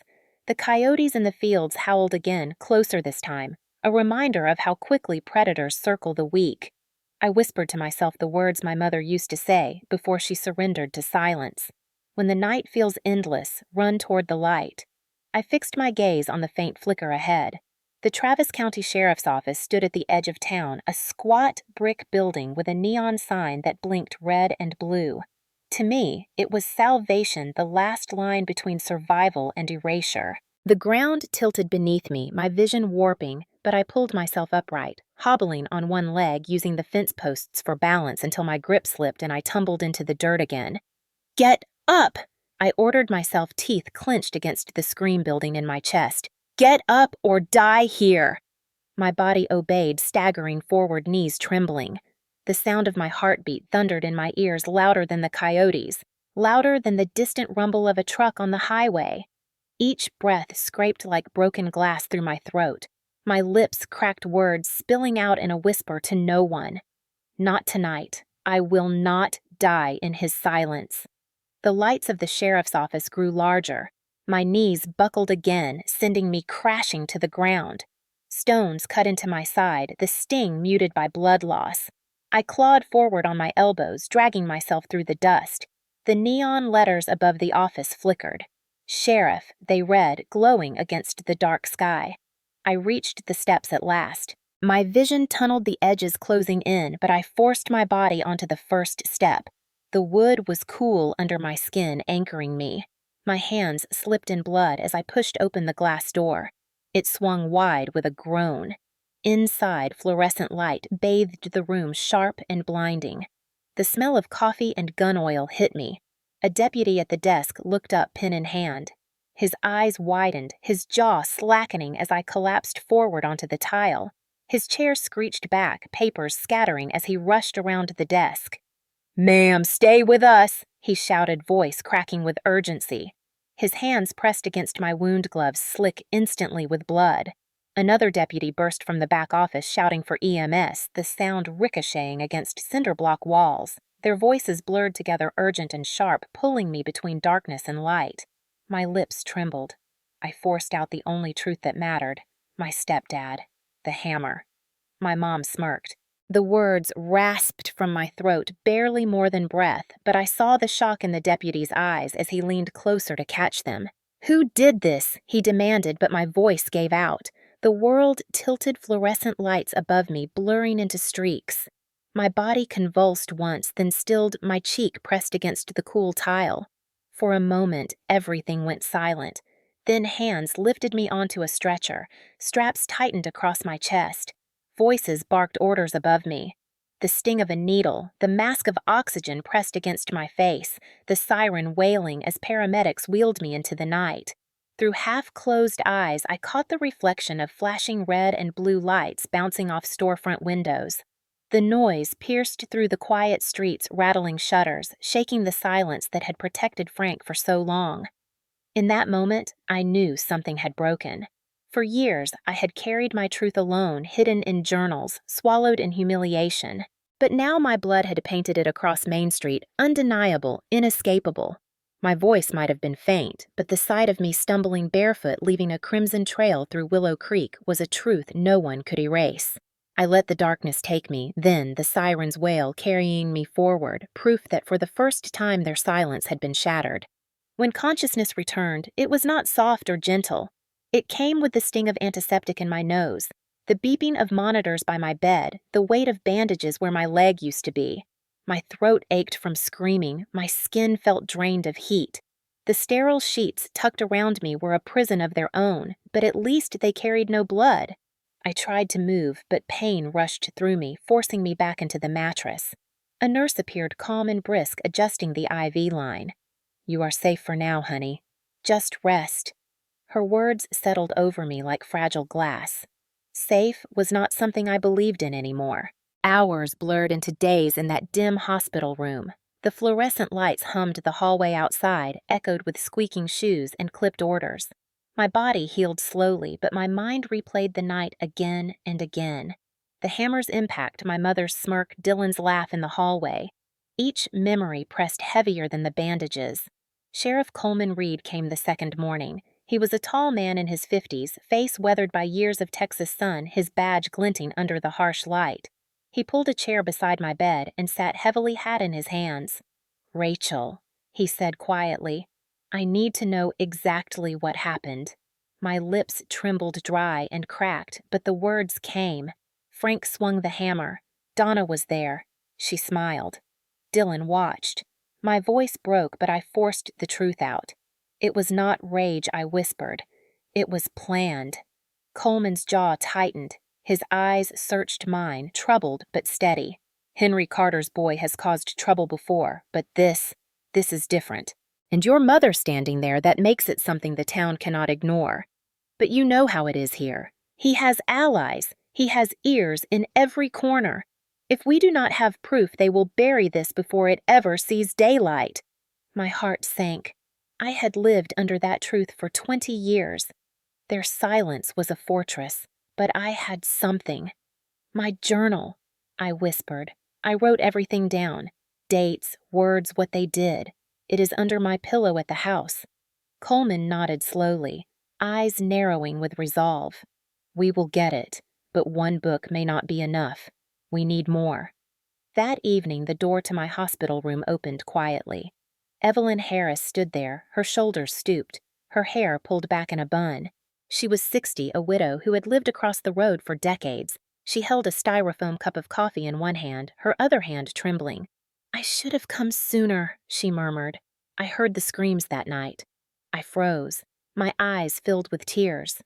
The coyotes in the fields howled again, closer this time, a reminder of how quickly predators circle the weak. I whispered to myself the words my mother used to say before she surrendered to silence. When the night feels endless, run toward the light. I fixed my gaze on the faint flicker ahead. The Travis County Sheriff's Office stood at the edge of town, a squat brick building with a neon sign that blinked red and blue. To me, it was salvation, the last line between survival and erasure. The ground tilted beneath me, my vision warping, but I pulled myself upright, hobbling on one leg, using the fence posts for balance until my grip slipped and I tumbled into the dirt again. "Get up!" I ordered myself, teeth clenched against the scream building in my chest. "Get up or die here!" My body obeyed, staggering forward, knees trembling. The sound of my heartbeat thundered in my ears, louder than the coyotes, louder than the distant rumble of a truck on the highway. Each breath scraped like broken glass through my throat. My lips cracked words, spilling out in a whisper to no one. Not tonight. I will not die in his silence. The lights of the sheriff's office grew larger. My knees buckled again, sending me crashing to the ground. Stones cut into my side, the sting muted by blood loss. I clawed forward on my elbows, dragging myself through the dust. The neon letters above the office flickered. Sheriff, they read, glowing against the dark sky. I reached the steps at last. My vision tunneled the edges closing in, but I forced my body onto the first step. The wood was cool under my skin, anchoring me. My hands slipped in blood as I pushed open the glass door. It swung wide with a groan. Inside, fluorescent light bathed the room, sharp and blinding. The smell of coffee and gun oil hit me. A deputy at the desk looked up, pen in hand. His eyes widened, his jaw slackening as I collapsed forward onto the tile. His chair screeched back, papers scattering as he rushed around the desk. "Ma'am, stay with us," he shouted, voice cracking with urgency. His hands pressed against my wound gloves, slick instantly with blood. Another deputy burst from the back office shouting for EMS, the sound ricocheting against cinder block walls, their voices blurred together, urgent and sharp, pulling me between darkness and light. My lips trembled. I forced out the only truth that mattered. My stepdad. The hammer. My mom smirked. The words rasped from my throat, barely more than breath, but I saw the shock in the deputy's eyes as he leaned closer to catch them. "Who did this?" he demanded, but my voice gave out. The world tilted fluorescent lights above me, blurring into streaks. My body convulsed once, then stilled, my cheek pressed against the cool tile. For a moment, everything went silent. Then hands lifted me onto a stretcher, straps tightened across my chest. Voices barked orders above me. The sting of a needle, the mask of oxygen pressed against my face, the siren wailing as paramedics wheeled me into the night. Through half-closed eyes, I caught the reflection of flashing red and blue lights bouncing off storefront windows. The noise pierced through the quiet streets, rattling shutters, shaking the silence that had protected Frank for so long. In that moment, I knew something had broken. For years, I had carried my truth alone, hidden in journals, swallowed in humiliation. But now my blood had painted it across Main Street, undeniable, inescapable. My voice might have been faint, but the sight of me stumbling barefoot, leaving a crimson trail through Willow Creek, was a truth no one could erase. I let the darkness take me, then the siren's wail carrying me forward, proof that for the first time their silence had been shattered. When consciousness returned, it was not soft or gentle. It came with the sting of antiseptic in my nose, the beeping of monitors by my bed, the weight of bandages where my leg used to be. My throat ached from screaming, my skin felt drained of heat. The sterile sheets tucked around me were a prison of their own, but at least they carried no blood. I tried to move, but pain rushed through me, forcing me back into the mattress. A nurse appeared calm and brisk, adjusting the IV line. "You are safe for now, honey. Just rest." Her words settled over me like fragile glass. Safe was not something I believed in anymore. Hours blurred into days in that dim hospital room. The fluorescent lights hummed the hallway outside, echoed with squeaking shoes and clipped orders. My body healed slowly, but my mind replayed the night again and again. The hammer's impact, my mother's smirk, Dylan's laugh in the hallway. Each memory pressed heavier than the bandages. Sheriff Coleman Reed came the second morning. He was a tall man in his 50s, face weathered by years of Texas sun, his badge glinting under the harsh light. He pulled a chair beside my bed and sat heavily, hat in his hands. "Rachel," he said quietly, "I need to know exactly what happened." My lips trembled dry and cracked, but the words came. Frank swung the hammer. Donna was there. She smiled. Dylan watched. My voice broke, but I forced the truth out. It was not rage, I whispered. It was planned. Coleman's jaw tightened. His eyes searched mine, troubled but steady. "Henry Carter's boy has caused trouble before, but this is different. And your mother standing there, that makes it something the town cannot ignore. But you know how it is here. He has allies. He has ears in every corner. If we do not have proof, they will bury this before it ever sees daylight." My heart sank. I had lived under that truth for 20 years. Their silence was a fortress, but I had something. "My journal," I whispered. I wrote everything down. Dates, words, what they did. It is under my pillow at the house. Coleman nodded slowly, eyes narrowing with resolve. "We will get it, but one book may not be enough. We need more." That evening, the door to my hospital room opened quietly. Evelyn Harris stood there, her shoulders stooped, her hair pulled back in a bun. She was 60, a widow who had lived across the road for decades. She held a styrofoam cup of coffee in one hand, her other hand trembling. "I should have come sooner," she murmured. I heard the screams that night. I froze, my eyes filled with tears.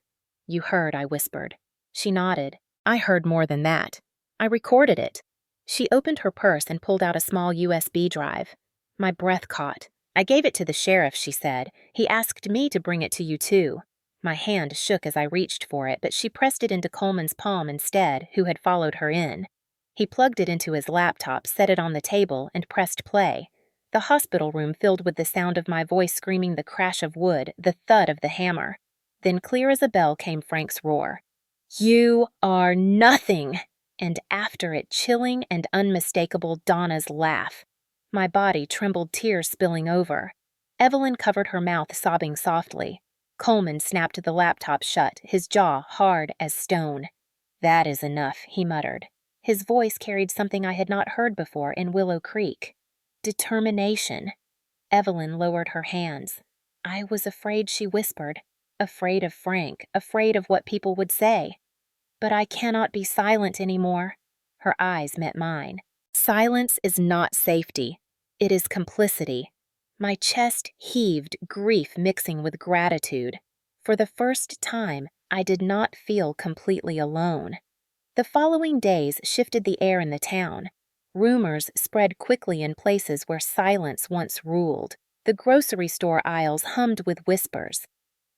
"You heard," I whispered. She nodded. "I heard more than that. I recorded it." She opened her purse and pulled out a small USB drive. My breath caught. "I gave it to the sheriff," she said. "He asked me to bring it to you, too." My hand shook as I reached for it, but she pressed it into Coleman's palm instead, who had followed her in. He plugged it into his laptop, set it on the table, and pressed play. The hospital room filled with the sound of my voice screaming the crash of wood, the thud of the hammer. Then clear as a bell came Frank's roar. "You are nothing!" And after it, chilling and unmistakable Donna's laugh. My body trembled, tears spilling over. Evelyn covered her mouth, sobbing softly. Coleman snapped the laptop shut, his jaw hard as stone. "That is enough," he muttered. His voice carried something I had not heard before in Willow Creek. Determination. Evelyn lowered her hands. I was afraid, she whispered. Afraid of Frank, afraid of what people would say. "But I cannot be silent anymore." Her eyes met mine. "Silence is not safety. It is complicity." My chest heaved, grief mixing with gratitude. For the first time, I did not feel completely alone. The following days shifted the air in the town. Rumors spread quickly in places where silence once ruled. The grocery store aisles hummed with whispers.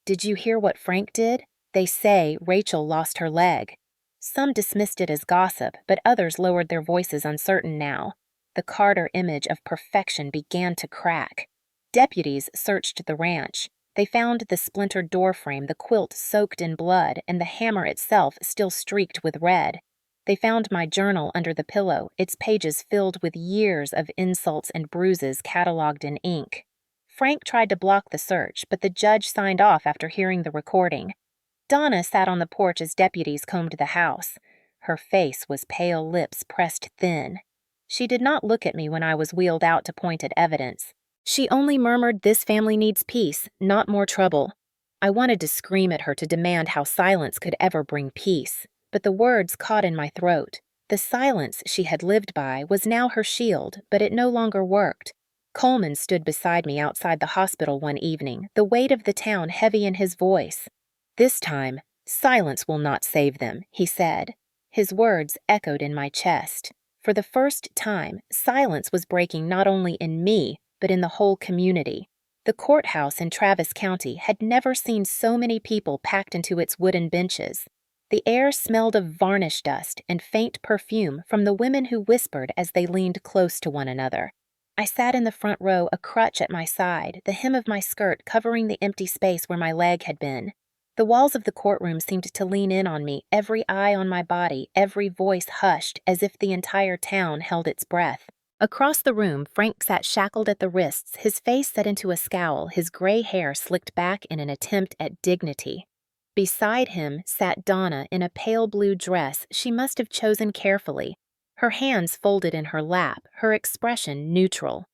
"Did you hear what Frank did? They say Rachel lost her leg." Some dismissed it as gossip, but others lowered their voices, uncertain now. The Carter image of perfection began to crack. Deputies searched the ranch. They found the splintered doorframe, the quilt soaked in blood, and the hammer itself still streaked with red. They found my journal under the pillow, its pages filled with years of insults and bruises cataloged in ink. Frank tried to block the search, but the judge signed off after hearing the recording. Donna sat on the porch as deputies combed the house. Her face was pale, lips pressed thin. She did not look at me when I was wheeled out to point at evidence. She only murmured, "This family needs peace, not more trouble." I wanted to scream at her to demand how silence could ever bring peace, but the words caught in my throat. The silence she had lived by was now her shield, but it no longer worked. Coleman stood beside me outside the hospital one evening, the weight of the town heavy in his voice. "This time, silence will not save them," he said. His words echoed in my chest. For the first time, silence was breaking not only in me, but in the whole community. The courthouse in Travis County had never seen so many people packed into its wooden benches. The air smelled of varnish dust and faint perfume from the women who whispered as they leaned close to one another. I sat in the front row, a crutch at my side, the hem of my skirt covering the empty space where my leg had been. The walls of the courtroom seemed to lean in on me, every eye on my body, every voice hushed, as if the entire town held its breath. Across the room, Frank sat shackled at the wrists, his face set into a scowl, his gray hair slicked back in an attempt at dignity. Beside him sat Donna in a pale blue dress she must have chosen carefully, her hands folded in her lap, her expression neutral.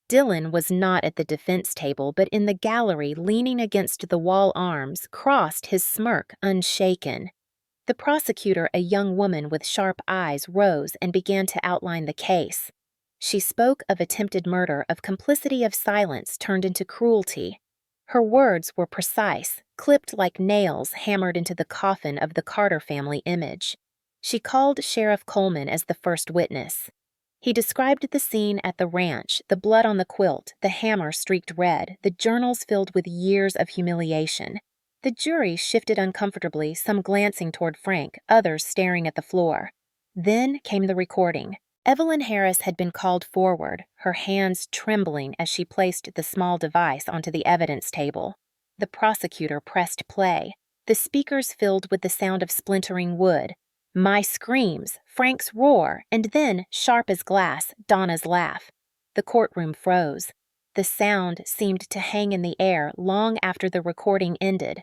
Dylan was not at the defense table, but in the gallery, leaning against the wall arms, crossed, his smirk unshaken. The prosecutor, a young woman with sharp eyes, rose and began to outline the case. She spoke of attempted murder, of complicity of silence turned into cruelty. Her words were precise, clipped like nails hammered into the coffin of the Carter family image. She called Sheriff Coleman as the first witness. He described the scene at the ranch, the blood on the quilt, the hammer streaked red, the journals filled with years of humiliation. The jury shifted uncomfortably, some glancing toward Frank, others staring at the floor. Then came the recording. Evelyn Harris had been called forward, her hands trembling as she placed the small device onto the evidence table. The prosecutor pressed play. The speakers filled with the sound of splintering wood. My screams, Frank's roar, and then, sharp as glass, Donna's laugh. The courtroom froze. The sound seemed to hang in the air long after the recording ended.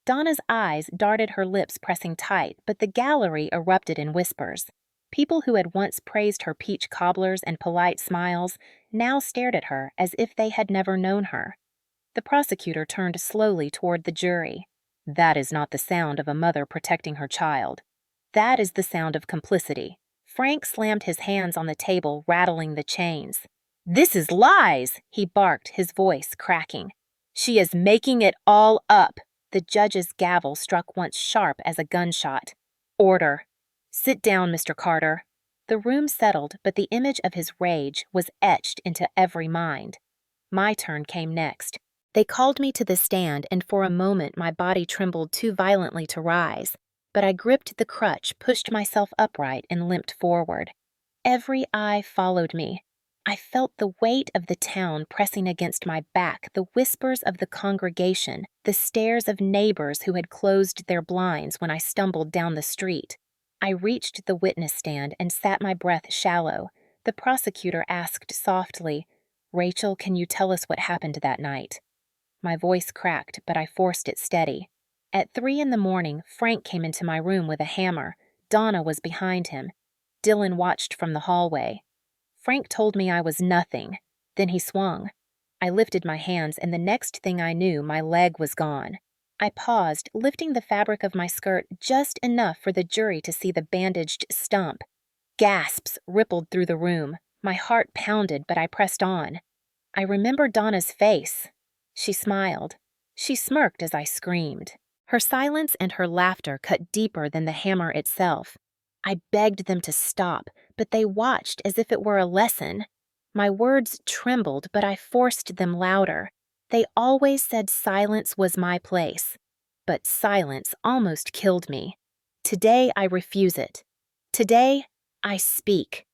Donna's eyes darted, her lips pressing tight, but the gallery erupted in whispers. People who had once praised her peach cobblers and polite smiles now stared at her as if they had never known her. The prosecutor turned slowly toward the jury. "That is not the sound of a mother protecting her child. That is the sound of complicity." Frank slammed his hands on the table, rattling the chains. "This is lies!" he barked, his voice cracking. "She is making it all up." The judge's gavel struck once sharp as a gunshot. "Order. Sit down, Mr. Carter." The room settled, but the image of his rage was etched into every mind. My turn came next. They called me to the stand, and for a moment my body trembled too violently to rise. But I gripped the crutch, pushed myself upright, and limped forward. Every eye followed me. I felt the weight of the town pressing against my back, the whispers of the congregation, the stares of neighbors who had closed their blinds when I stumbled down the street. I reached the witness stand and sat my breath shallow. The prosecutor asked softly, "Rachel, can you tell us what happened that night?" My voice cracked, but I forced it steady. At 3 in the morning, Frank came into my room with a hammer. Donna was behind him. Dylan watched from the hallway. Frank told me I was nothing. Then he swung. I lifted my hands, and the next thing I knew, my leg was gone. I paused, lifting the fabric of my skirt just enough for the jury to see the bandaged stump. Gasps rippled through the room. My heart pounded, but I pressed on. I remember Donna's face. She smiled. She smirked as I screamed. Her silence and her laughter cut deeper than the hammer itself. I begged them to stop, but they watched as if it were a lesson. My words trembled, but I forced them louder. They always said silence was my place. But silence almost killed me. Today I refuse it. Today I speak.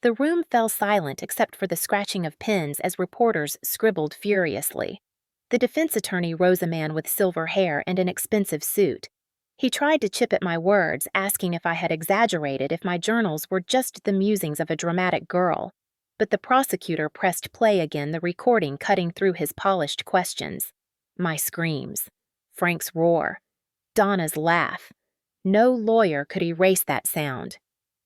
The room fell silent except for the scratching of pens as reporters scribbled furiously. The defense attorney rose, a man with silver hair and an expensive suit. He tried to chip at my words, asking if I had exaggerated, if my journals were just the musings of a dramatic girl. But the prosecutor pressed play again, the recording cutting through his polished questions. My screams. Frank's roar. Donna's laugh. No lawyer could erase that sound.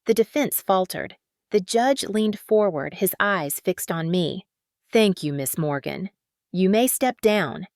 The defense faltered. The judge leaned forward, his eyes fixed on me. "Thank you, Miss Morgan. You may step down."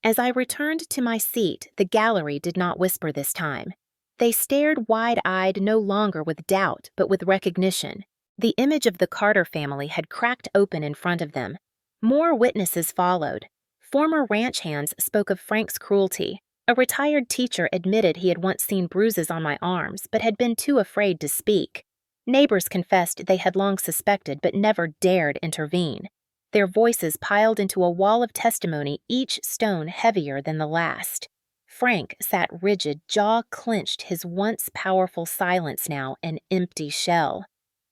As I returned to my seat, the gallery did not whisper this time. They stared wide-eyed no longer with doubt, but with recognition. The image of the Carter family had cracked open in front of them. More witnesses followed. Former ranch hands spoke of Frank's cruelty. A retired teacher admitted he had once seen bruises on my arms, but had been too afraid to speak. Neighbors confessed they had long suspected but never dared intervene. Their voices piled into a wall of testimony, each stone heavier than the last. Frank sat rigid, jaw clenched, his once powerful silence now an empty shell.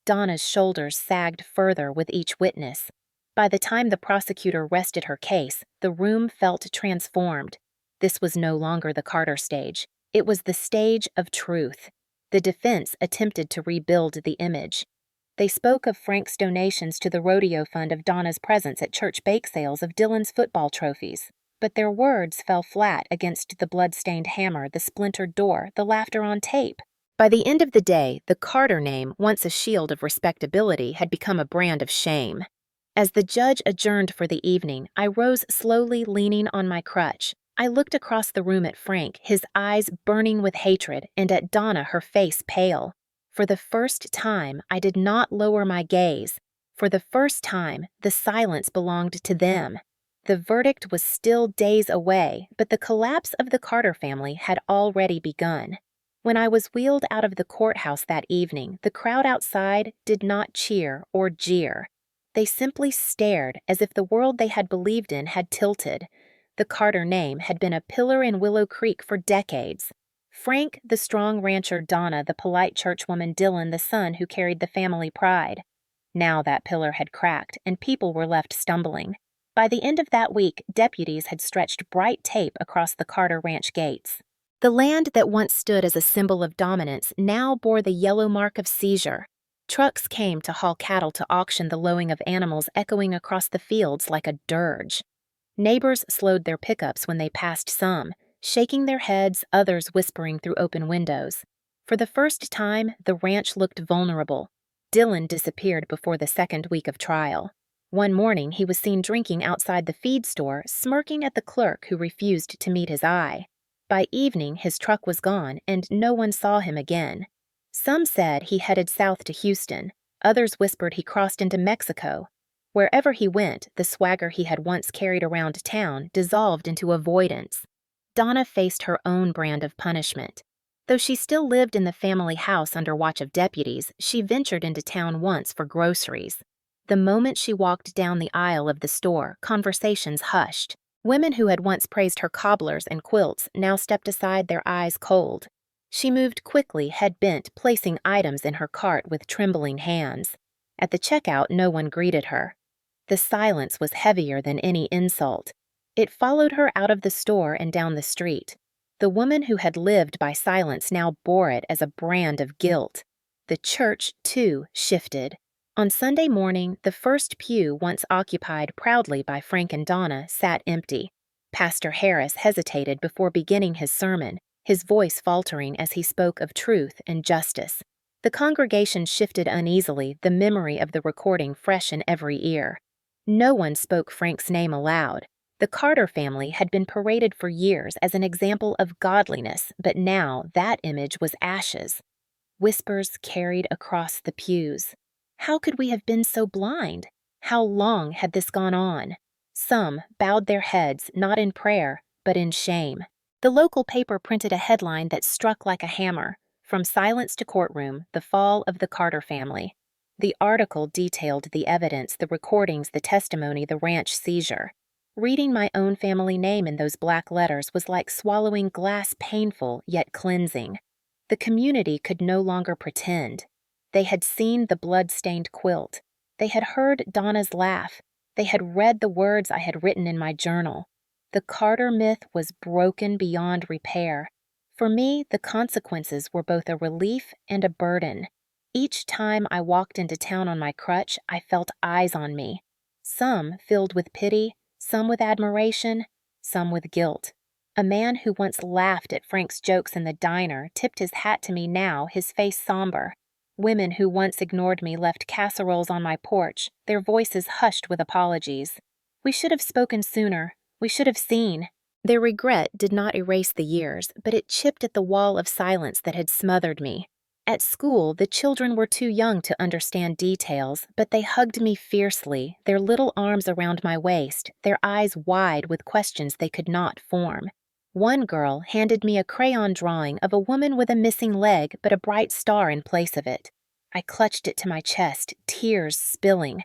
Donna's shoulders sagged further with each witness. By the time the prosecutor rested her case, the room felt transformed. This was no longer the Carter stage. It was the stage of truth. The defense attempted to rebuild the image. They spoke of Frank's donations to the rodeo fund, of Donna's presence at church bake sales, of Dylan's football trophies. But their words fell flat against the blood-stained hammer, the splintered door, the laughter on tape. By the end of the day, the Carter name, once a shield of respectability, had become a brand of shame. As the judge adjourned for the evening, I rose slowly, leaning on my crutch. I looked across the room at Frank, his eyes burning with hatred, and at Donna, her face pale. For the first time, I did not lower my gaze. For the first time, the silence belonged to them. The verdict was still days away, but the collapse of the Carter family had already begun. When I was wheeled out of the courthouse that evening, the crowd outside did not cheer or jeer. They simply stared, as if the world they had believed in had tilted. The Carter name had been a pillar in Willow Creek for decades. Frank, the strong rancher; Donna, the polite churchwoman; Dylan, the son who carried the family pride. Now that pillar had cracked, and people were left stumbling. By the end of that week, deputies had stretched bright tape across the Carter ranch gates. The land that once stood as a symbol of dominance now bore the yellow mark of seizure. Trucks came to haul cattle to auction, the lowing of animals echoing across the fields like a dirge. Neighbors slowed their pickups when they passed some, shaking their heads, others whispering through open windows. For the first time, the ranch looked vulnerable. Dylan disappeared before the second week of trial. One morning, he was seen drinking outside the feed store, smirking at the clerk who refused to meet his eye. By evening, his truck was gone, and no one saw him again. Some said he headed south to Houston. Others whispered he crossed into Mexico. Wherever he went, the swagger he had once carried around town dissolved into avoidance. Donna faced her own brand of punishment. Though she still lived in the family house under watch of deputies, she ventured into town once for groceries. The moment she walked down the aisle of the store, conversations hushed. Women who had once praised her cobblers and quilts now stepped aside, their eyes cold. She moved quickly, head bent, placing items in her cart with trembling hands. At the checkout, no one greeted her. The silence was heavier than any insult. It followed her out of the store and down the street. The woman who had lived by silence now bore it as a brand of guilt. The church, too, shifted. On Sunday morning, the first pew once occupied proudly by Frank and Donna sat empty. Pastor Harris hesitated before beginning his sermon, his voice faltering as he spoke of truth and justice. The congregation shifted uneasily, the memory of the recording fresh in every ear. No one spoke Frank's name aloud. The Carter family had been paraded for years as an example of godliness, but now that image was ashes. Whispers carried across the pews. How could we have been so blind? How long had this gone on? Some bowed their heads, not in prayer, but in shame. The local paper printed a headline that struck like a hammer: "From Silence to Courtroom, the Fall of the Carter Family." The article detailed the evidence, the recordings, the testimony, the ranch seizure. Reading my own family name in those black letters was like swallowing glass, painful yet cleansing. The community could no longer pretend. They had seen the blood-stained quilt. They had heard Donna's laugh. They had read the words I had written in my journal. The Carter myth was broken beyond repair. For me, the consequences were both a relief and a burden. Each time I walked into town on my crutch, I felt eyes on me. Some filled with pity, some with admiration, some with guilt. A man who once laughed at Frank's jokes in the diner tipped his hat to me now, his face somber. Women who once ignored me left casseroles on my porch, their voices hushed with apologies. We should have spoken sooner. We should have seen. Their regret did not erase the years, but it chipped at the wall of silence that had smothered me. At school, the children were too young to understand details, but they hugged me fiercely, their little arms around my waist, their eyes wide with questions they could not form. One girl handed me a crayon drawing of a woman with a missing leg but a bright star in place of it. I clutched it to my chest, tears spilling.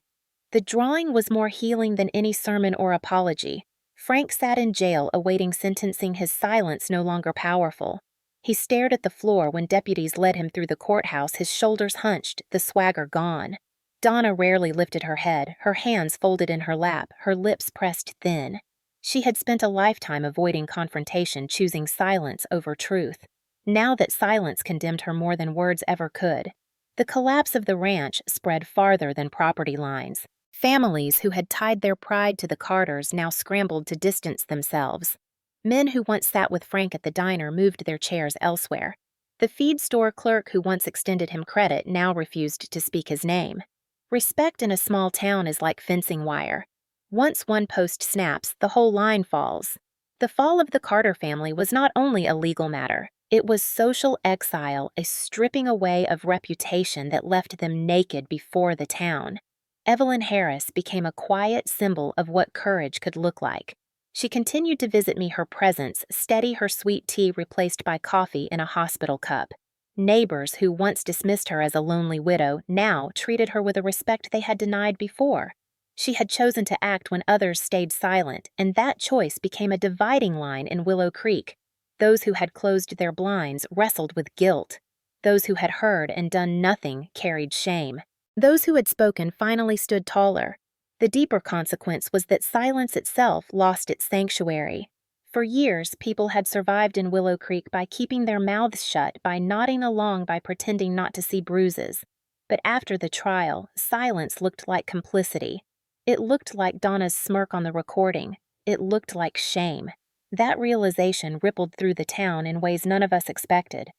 The drawing was more healing than any sermon or apology. Frank sat in jail awaiting sentencing, his silence no longer powerful. He stared at the floor when deputies led him through the courthouse, his shoulders hunched, the swagger gone. Donna rarely lifted her head, her hands folded in her lap, her lips pressed thin. She had spent a lifetime avoiding confrontation, choosing silence over truth. Now that silence condemned her more than words ever could. The collapse of the ranch spread farther than property lines. Families who had tied their pride to the Carters now scrambled to distance themselves. Men who once sat with Frank at the diner moved their chairs elsewhere. The feed store clerk who once extended him credit now refused to speak his name. Respect in a small town is like fencing wire. Once one post snaps, the whole line falls. The fall of the Carter family was not only a legal matter. It was social exile, a stripping away of reputation that left them naked before the town. Evelyn Harris became a quiet symbol of what courage could look like. She continued to visit me, her presence steady, her sweet tea replaced by coffee in a hospital cup. Neighbors who once dismissed her as a lonely widow now treated her with a respect they had denied before. She had chosen to act when others stayed silent, and that choice became a dividing line in Willow Creek. Those who had closed their blinds wrestled with guilt. Those who had heard and done nothing carried shame. Those who had spoken finally stood taller. The deeper consequence was that silence itself lost its sanctuary. For years, people had survived in Willow Creek by keeping their mouths shut, by nodding along, by pretending not to see bruises. But after the trial, silence looked like complicity. It looked like Donna's smirk on the recording. It looked like shame. That realization rippled through the town in ways none of us expected.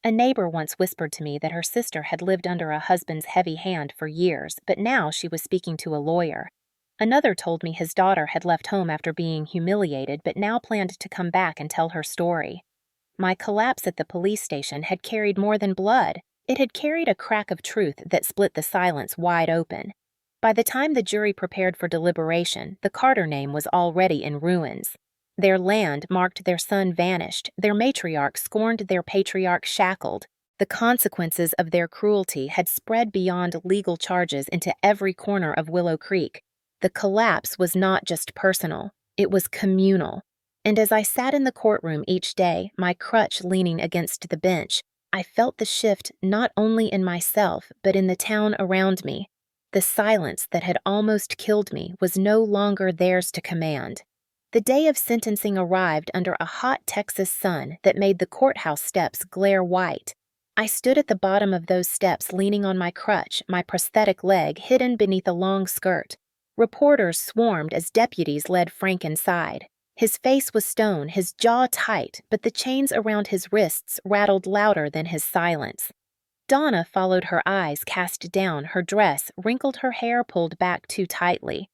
A neighbor once whispered to me that her sister had lived under a husband's heavy hand for years, but now she was speaking to a lawyer. Another told me his daughter had left home after being humiliated, but now planned to come back and tell her story. My collapse at the police station had carried more than blood. It had carried a crack of truth that split the silence wide open. By the time the jury prepared for deliberation, the Carter name was already in ruins. Their land marked their son vanished, their matriarch scorned their patriarch shackled. The consequences of their cruelty had spread beyond legal charges into every corner of Willow Creek. The collapse was not just personal, it was communal. And as I sat in the courtroom each day, my crutch leaning against the bench, I felt the shift not only in myself, but in the town around me. The silence that had almost killed me was no longer theirs to command. The day of sentencing arrived under a hot Texas sun that made the courthouse steps glare white. I stood at the bottom of those steps leaning on my crutch, my prosthetic leg hidden beneath a long skirt. Reporters swarmed as deputies led Frank inside. His face was stone, his jaw tight, but the chains around his wrists rattled louder than his silence. Donna followed her eyes cast down, her dress wrinkled, her hair pulled back too tightly.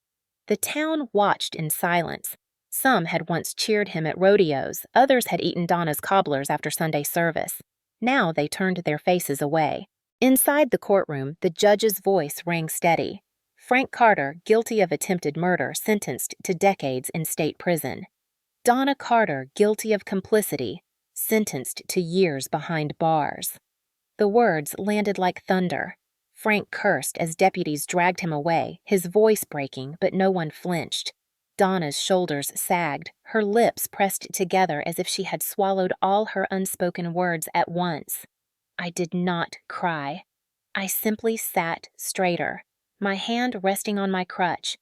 The town watched in silence. Some had once cheered him at rodeos, others had eaten Donna's cobblers after Sunday service. Now they turned their faces away. Inside the courtroom, the judge's voice rang steady. Frank Carter, guilty of attempted murder, sentenced to decades in state prison. Donna Carter, guilty of complicity, sentenced to years behind bars. The words landed like thunder. Frank cursed as deputies dragged him away, his voice breaking, but no one flinched. Donna's shoulders sagged, her lips pressed together as if she had swallowed all her unspoken words at once. I did not cry. I simply sat straighter, my hand resting on my crutch,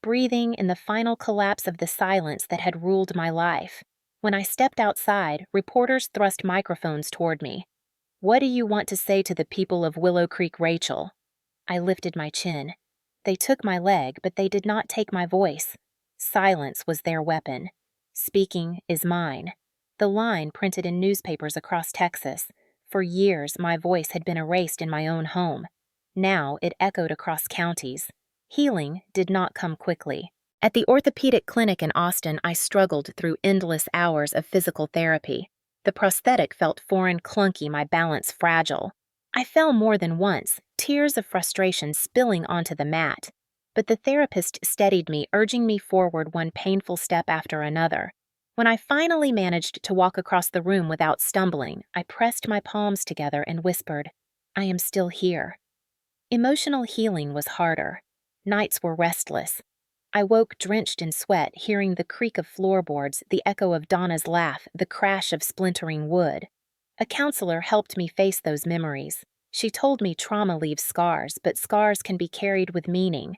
breathing in the final collapse of the silence that had ruled my life. When I stepped outside, reporters thrust microphones toward me. "What do you want to say to the people of Willow Creek, Rachel?" I lifted my chin. They took my leg, but they did not take my voice. Silence was their weapon. Speaking is mine. The line printed in newspapers across Texas. For years, my voice had been erased in my own home. Now it echoed across counties. Healing did not come quickly. At the orthopedic clinic in Austin, I struggled through endless hours of physical therapy. The prosthetic felt foreign, clunky, my balance fragile. I fell more than once, tears of frustration spilling onto the mat. But the therapist steadied me, urging me forward one painful step after another. When I finally managed to walk across the room without stumbling, I pressed my palms together and whispered, "I am still here." Emotional healing was harder. Nights were restless. I woke drenched in sweat, hearing the creak of floorboards, the echo of Donna's laugh, the crash of splintering wood. A counselor helped me face those memories. She told me trauma leaves scars, but scars can be carried with meaning.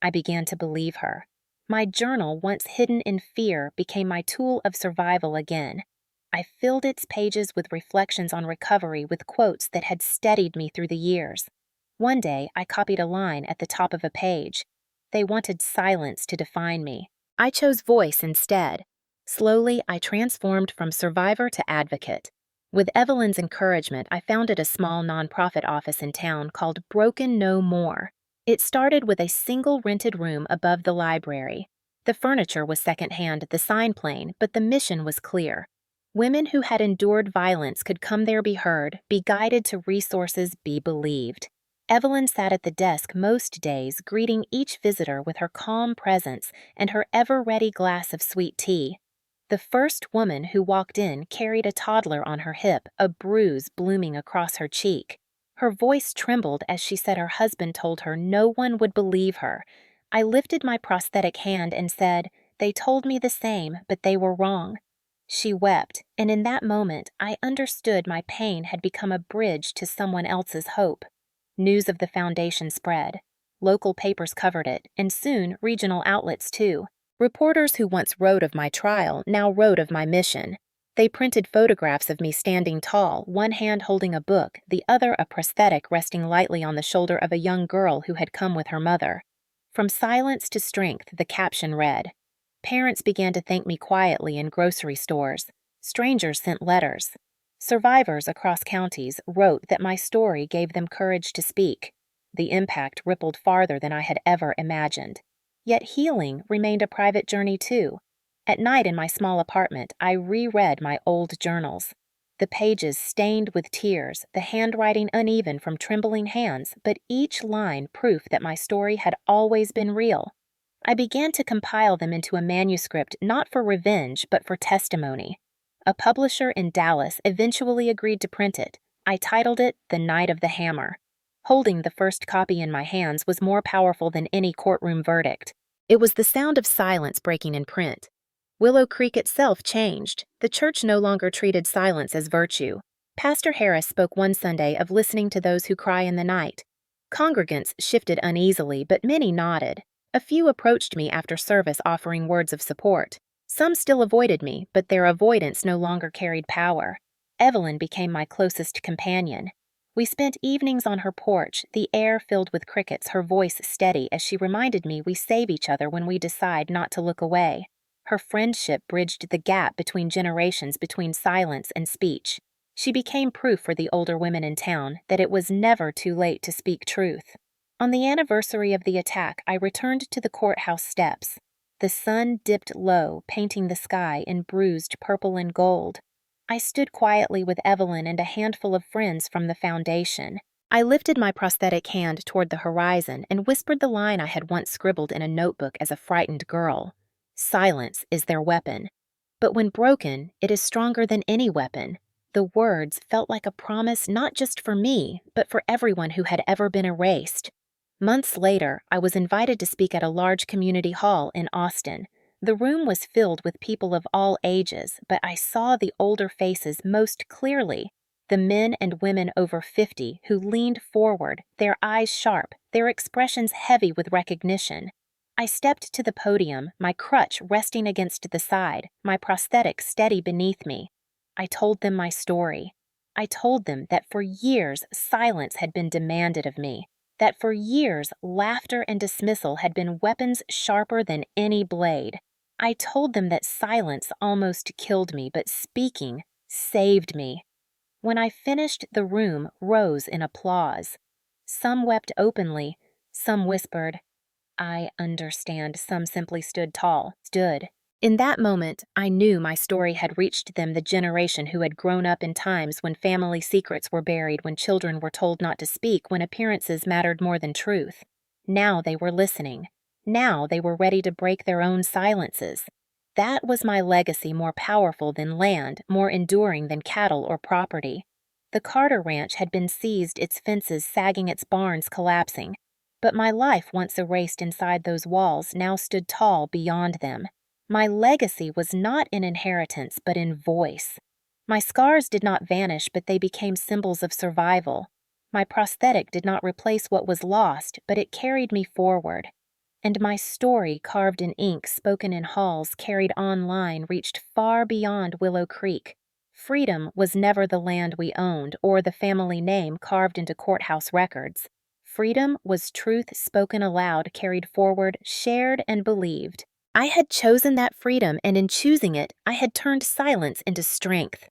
I began to believe her. My journal, once hidden in fear, became my tool of survival again. I filled its pages with reflections on recovery, with quotes that had steadied me through the years. One day, I copied a line at the top of a page. They wanted silence to define me. I chose voice instead. Slowly, I transformed from survivor to advocate. With Evelyn's encouragement, I founded a small nonprofit office in town called Broken No More. It started with a single rented room above the library. The furniture was secondhand, the sign plain, but the mission was clear. Women who had endured violence could come there, be heard, be guided to resources, be believed. Evelyn sat at the desk most days, greeting each visitor with her calm presence and her ever-ready glass of sweet tea. The first woman who walked in carried a toddler on her hip, a bruise blooming across her cheek. Her voice trembled as she said her husband told her no one would believe her. I lifted my prosthetic hand and said, "They told me the same, but they were wrong." She wept, and in that moment I understood my pain had become a bridge to someone else's hope. News of the foundation spread. Local papers covered it, and soon regional outlets too. Reporters who once wrote of my trial now wrote of my mission. They printed photographs of me standing tall, one hand holding a book, the other a prosthetic resting lightly on the shoulder of a young girl who had come with her mother. From silence to strength, the caption read. Parents began to thank me quietly in grocery stores. Strangers sent letters. Survivors across counties wrote that my story gave them courage to speak. The impact rippled farther than I had ever imagined. Yet healing remained a private journey too. At night in my small apartment, I reread my old journals. The pages stained with tears, the handwriting uneven from trembling hands, but each line proof that my story had always been real. I began to compile them into a manuscript not for revenge but for testimony. A publisher in Dallas eventually agreed to print it. I titled it The Night of the Hammer. Holding the first copy in my hands was more powerful than any courtroom verdict. It was the sound of silence breaking in print. Willow Creek itself changed. The church no longer treated silence as virtue. Pastor Harris spoke one Sunday of listening to those who cry in the night. Congregants shifted uneasily, but many nodded. A few approached me after service offering words of support. Some still avoided me, but their avoidance no longer carried power. Evelyn became my closest companion. We spent evenings on her porch, the air filled with crickets, her voice steady as she reminded me we save each other when we decide not to look away. Her friendship bridged the gap between generations, between silence and speech. She became proof for the older women in town that it was never too late to speak truth. On the anniversary of the attack, I returned to the courthouse steps. The sun dipped low, painting the sky in bruised purple and gold. I stood quietly with Evelyn and a handful of friends from the foundation. I lifted my prosthetic hand toward the horizon and whispered the line I had once scribbled in a notebook as a frightened girl. Silence is their weapon. But when broken, it is stronger than any weapon. The words felt like a promise not just for me, but for everyone who had ever been erased. Months later, I was invited to speak at a large community hall in Austin. The room was filled with people of all ages, but I saw the older faces most clearly, the men and women over 50 who leaned forward, their eyes sharp, their expressions heavy with recognition. I stepped to the podium, my crutch resting against the side, my prosthetic steady beneath me. I told them my story. I told them that for years silence had been demanded of me, that for years laughter and dismissal had been weapons sharper than any blade. I told them that silence almost killed me, but speaking saved me. When I finished, the room rose in applause. Some wept openly, some whispered, "I understand." Some simply stood tall, stood. In that moment, I knew my story had reached them, the generation who had grown up in times when family secrets were buried, when children were told not to speak, when appearances mattered more than truth. Now they were listening. Now they were ready to break their own silences. That was my legacy, more powerful than land, more enduring than cattle or property. The Carter Ranch had been seized, its fences sagging, its barns collapsing. But my life, once erased inside those walls, now stood tall beyond them. My legacy was not in inheritance, but in voice. My scars did not vanish, but they became symbols of survival. My prosthetic did not replace what was lost, but it carried me forward. And my story, carved in ink, spoken in halls, carried online, reached far beyond Willow Creek. Freedom was never the land we owned or the family name carved into courthouse records. Freedom was truth spoken aloud, carried forward, shared, and believed. I had chosen that freedom, and in choosing it, I had turned silence into strength.